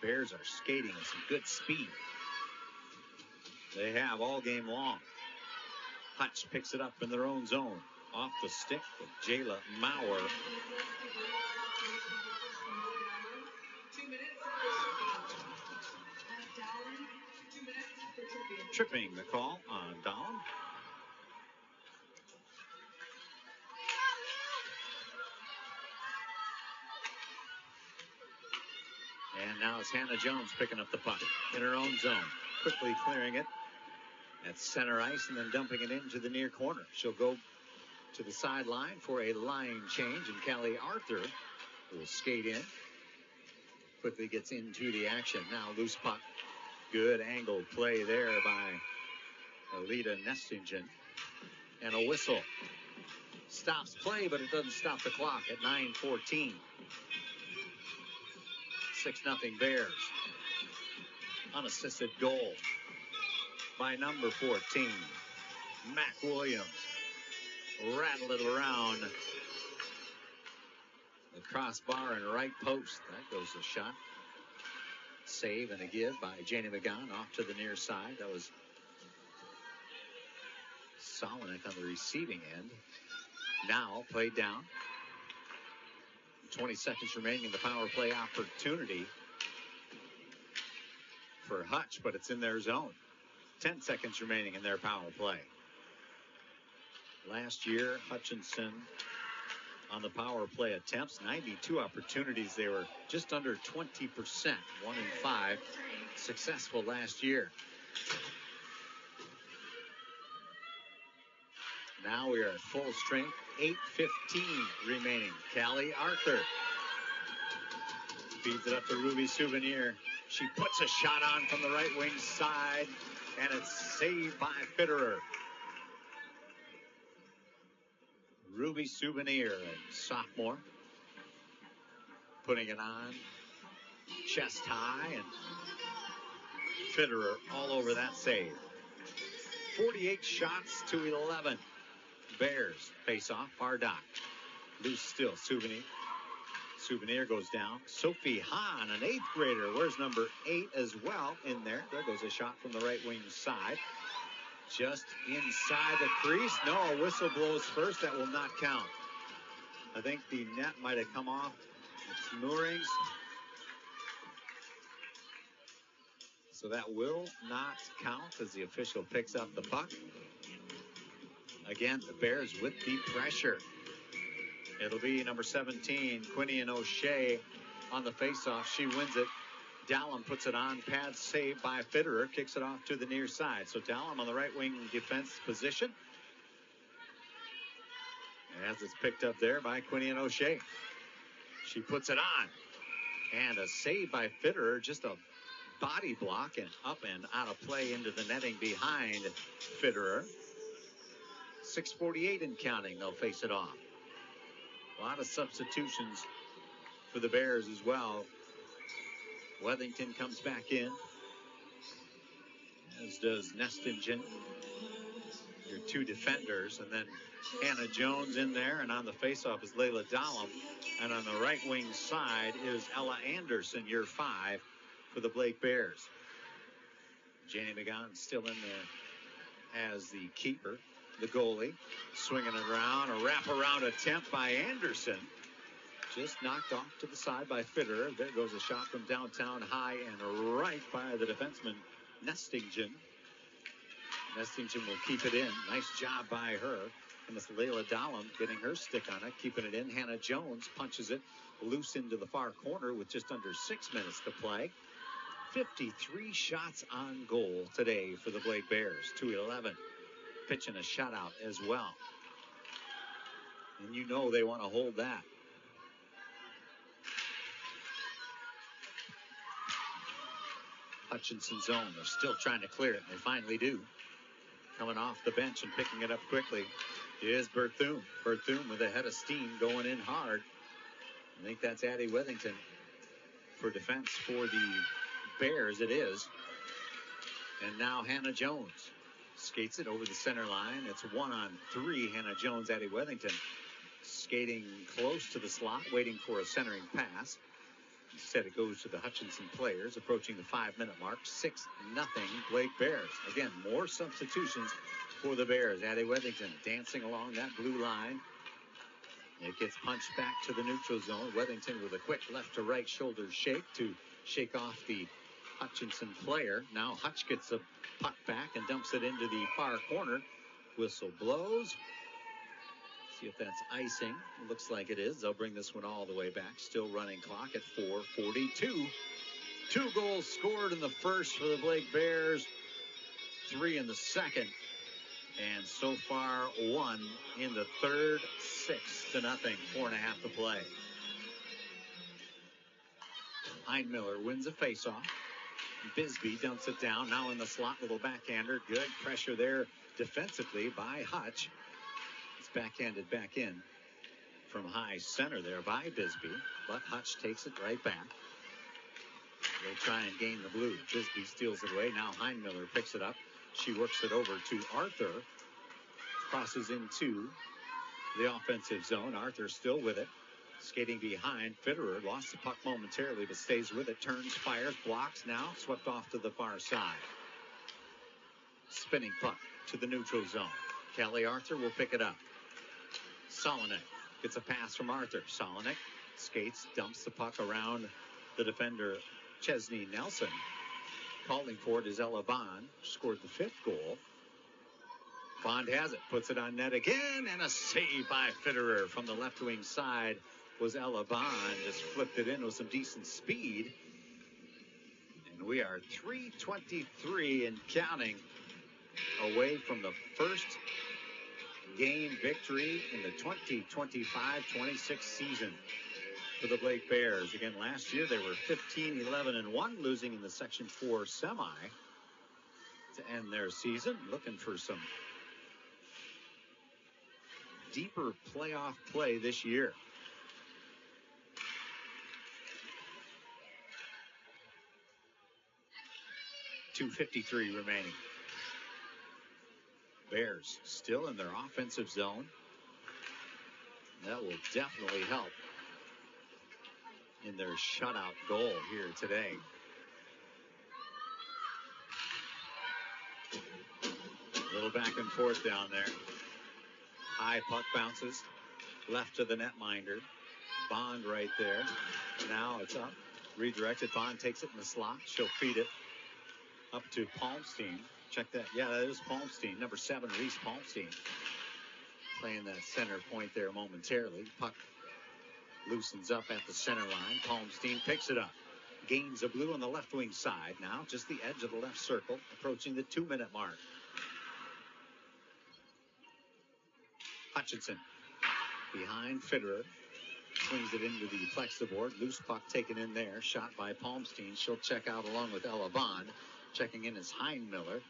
Bears are skating with some good speed. They have all game long. Hutch picks it up in their own zone. Off the stick with Jayla Maurer. 2 minutes. Dowling, 2 minutes for tripping. Tripping the call on Dowling. And now it's Hannah Jones picking up the puck in her own zone. Quickly clearing it at center ice and then dumping it into the near corner. She'll go to the sideline for a line change, and Callie Arthur will skate in. Quickly gets into the action. Now loose puck. Good angle play there by Alita Nestingen. And a whistle. Stops play, but it doesn't stop the clock at 9:14. 6-0 Bears. Unassisted goal by number 14, Mac Williams. Rattle it around the crossbar and right post. That goes the shot. Save and a give by Janie McGann off to the near side. That was Solinek on the receiving end. Now played down. 20 seconds remaining in the power play opportunity. for Hutch, but it's in their zone. 10 seconds remaining in their power play. Last year, Hutchinson on the power play attempts, 92 opportunities. They were just under 20%, 1 in 5 successful last year. Now we are at full strength, 8:15 remaining. Callie Arthur feeds it up to Ruby Souvenir. She puts a shot on from the right wing side, and it's saved by Fitterer. Ruby Souvenir, a sophomore, putting it on chest high, and Fitterer all over that save. 48 shots to 11. Bears face off, far dock. Loose still, Souvenir. Souvenir goes down. Sophie Hahn, an 8th grader. Where's number 8 as well in there? There goes a shot from the right wing side. Just inside the crease. No, a whistle blows first. That will not count. I think the net might have come off its moorings. So that will not count as the official picks up the puck. Again, the Bears with the pressure. It'll be number 17, Quinian O'Shea on the faceoff. She wins it. Dallum puts it on. Pad saved by Fitterer. Kicks it off to the near side. So Dallum on the right wing defense position. As it's picked up there by Quinian O'Shea. She puts it on. And a save by Fitterer. Just a body block and up and out of play into the netting behind Fitterer. 6:48 and counting. They'll face it off. A lot of substitutions for the Bears as well. Wethington comes back in, as does Nestingen, your 2 defenders. And then Hannah Jones in there, and on the faceoff is Layla Dallum. And on the right wing side is Ella Anderson, your 5 for the Blake Bears. Janie McGowan still in there as the keeper. The goalie swinging it around. A wraparound attempt by Anderson. Just knocked off to the side by Fitterer. There goes a shot from downtown, high and right by the defenseman, Nestingen. Nestingen will keep it in. Nice job by her. And it's Layla Dallum getting her stick on it, keeping it in. Hannah Jones punches it loose into the far corner with just under 6 minutes to play. 53 shots on goal today for the Blake Bears. 2-11. Pitching a shutout as well. And you know they want to hold that. Hutchinson zone. They're still trying to clear it, and they finally do. Coming off the bench and picking it up quickly is Berthune. Berthune with a head of steam going in hard. I think that's Addie Wethington for defense for the Bears. It is. And now Hannah Jones skates it over the center line. It's 1-on-3. Hannah Jones, Addie Wethington skating close to the slot, waiting for a centering pass. Instead, it goes to the Hutchinson players, approaching the 5-minute mark. 6-0 Blake Bears. Again, more substitutions for the Bears. Addie Wethington dancing along that blue line. It gets punched back to the neutral zone. Wethington with a quick left to right shoulder shake to shake off the Hutchinson player. Now Hutch gets the puck back and dumps it into the far corner. Whistle blows. See if that's icing. It looks like it is. They'll bring this one all the way back. Still running clock at 4:42. 2 goals scored in the first for the Blake Bears. 3 in the second. And so far 1 in the third. 6-0. 4.5 to play. Heinmiller wins a faceoff. Bisbee dumps it down. Now in the slot, little backhander. Good pressure there defensively by Hutch. It's backhanded back in from high center there by Bisbee. But Hutch takes it right back. They try and gain the blue. Bisbee steals it away. Now Heinmiller picks it up. She works it over to Arthur. Crosses into the offensive zone. Arthur still with it. Skating behind. Fitterer lost the puck momentarily, but stays with it. Turns, fires, blocks. Now swept off to the far side. Spinning puck to the neutral zone. Kelly Arthur will pick it up. Solinek gets a pass from Arthur. Solinek skates, dumps the puck around the defender, Chesney Nelson. calling for it is Ella Bond. Scored the 5th goal. Bond has it, puts it on net again, and a save by Fitterer from the left wing side was Ella Bond. Just flipped it in with some decent speed. And we are 3:23 and counting away from the first game victory in the 2025-26 season for the Blake Bears. Again, last year they were 15-11-1, losing in the Section 4 semi to end their season. Looking for some deeper playoff play this year. .253 remaining. Bears still in their offensive zone. That will definitely help in their shutout goal here today. A little back and forth down there. High puck bounces left to the netminder. Bond right there. Now it's up. Redirected. Bond takes it in the slot. She'll feed it up to Palmstein. Check that. Yeah, that is Palmstein. Number 7, Reese Palmstein. Playing that center point there momentarily. Puck loosens up at the center line. Palmstein picks it up. Gains a blue on the left wing side. Now just the edge of the left circle. Approaching the 2-minute mark. Hutchinson behind Fitterer. Swings it into the Plexiboard. Loose puck taken in there. Shot by Palmstein. She'll check out along with Ella Bond. Checking in is Heinmiller.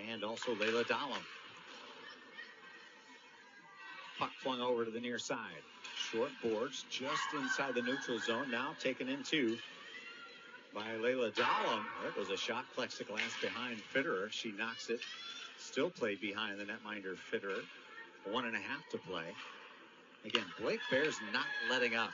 And also Layla Dahlem. Puck flung over to the near side. Short boards just inside the neutral zone. Now taken in two by Layla Dahlem. That was a shot. Plexiglass behind Fitterer. She knocks it. Still played behind the netminder Fitterer. 1.5 to play. Again, Blake Bears not letting up.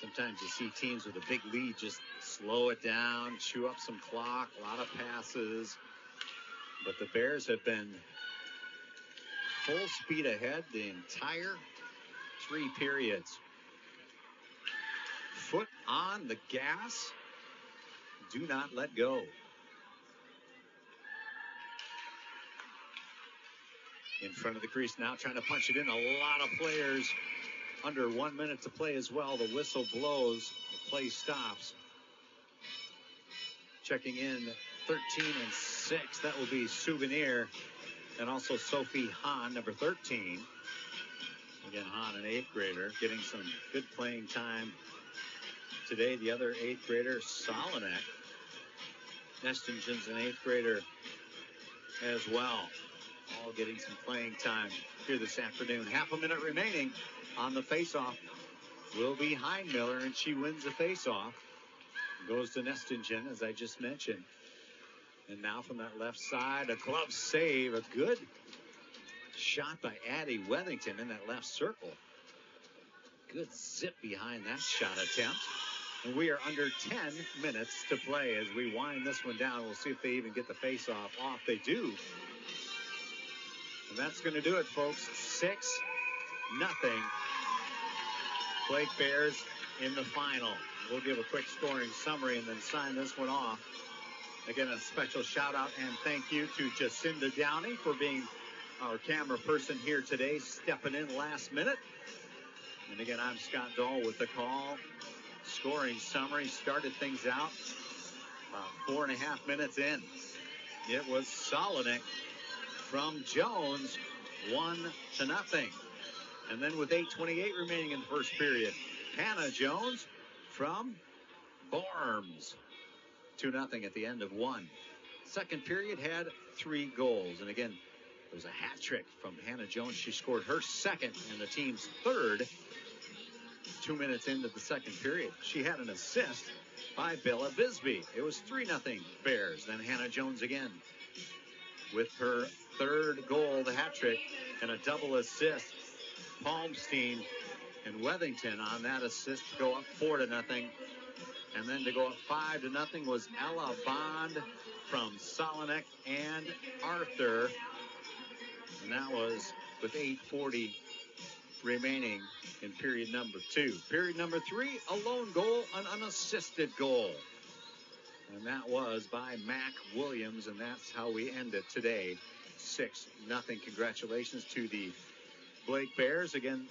Sometimes you see teams with a big lead just slow it down, chew up some clock, a lot of passes. But the Bears have been full speed ahead the entire 3 periods. Foot on the gas. Do not let go. In front of the crease now, trying to punch it in. A lot of players under 1 minute to play as well. The whistle blows. The play stops. Checking in 13 and 6. That will be Souvenir. And also Sophie Hahn, number 13. Again, Hahn, an 8th grader, getting some good playing time today. The other 8th grader, Solinek. Nestingen's an 8th grader as well. All getting some playing time here this afternoon. Half a minute remaining on the faceoff. Will be Heinmiller, and she wins the faceoff. Goes to Nestingen, as I just mentioned. And now from that left side, a glove save. A good shot by Addie Wethington in that left circle. Good zip behind that shot attempt. And we are under 10 minutes to play as we wind this one down. We'll see if they even get the faceoff off. They do. And that's going to do it, folks. 6-0. Blake Bears in the final. We'll give a quick scoring summary and then sign this one off. Again, a special shout out and thank you to Jacinda Downey for being our camera person here today, stepping in last minute. And again, I'm Scott Dahl with the call. Scoring summary started things out about 4.5 minutes in. It was Solinek from Jones, 1-0. And then with 8:28 remaining in the first period, Hannah Jones from Barnes, 2-0 at the end of 1. Second period had 3 goals. And again, there was a hat trick from Hannah Jones. She scored her second and the team's third 2 minutes into the second period. She had an assist by Bella Bisbee. It was 3-0 Bears. Then Hannah Jones again with her third goal, the hat trick, and a double assist. Palmstein and Wethington on that assist to go up 4-0. And then to go up 5-0 was Ella Bond from Solinek and Arthur. And that was with 8:40 remaining in period number 2. Period number 3, a lone goal, an unassisted goal. And that was by Mac Williams, and that's how we end it today, 6-0. Congratulations to the Blake Bears. Again,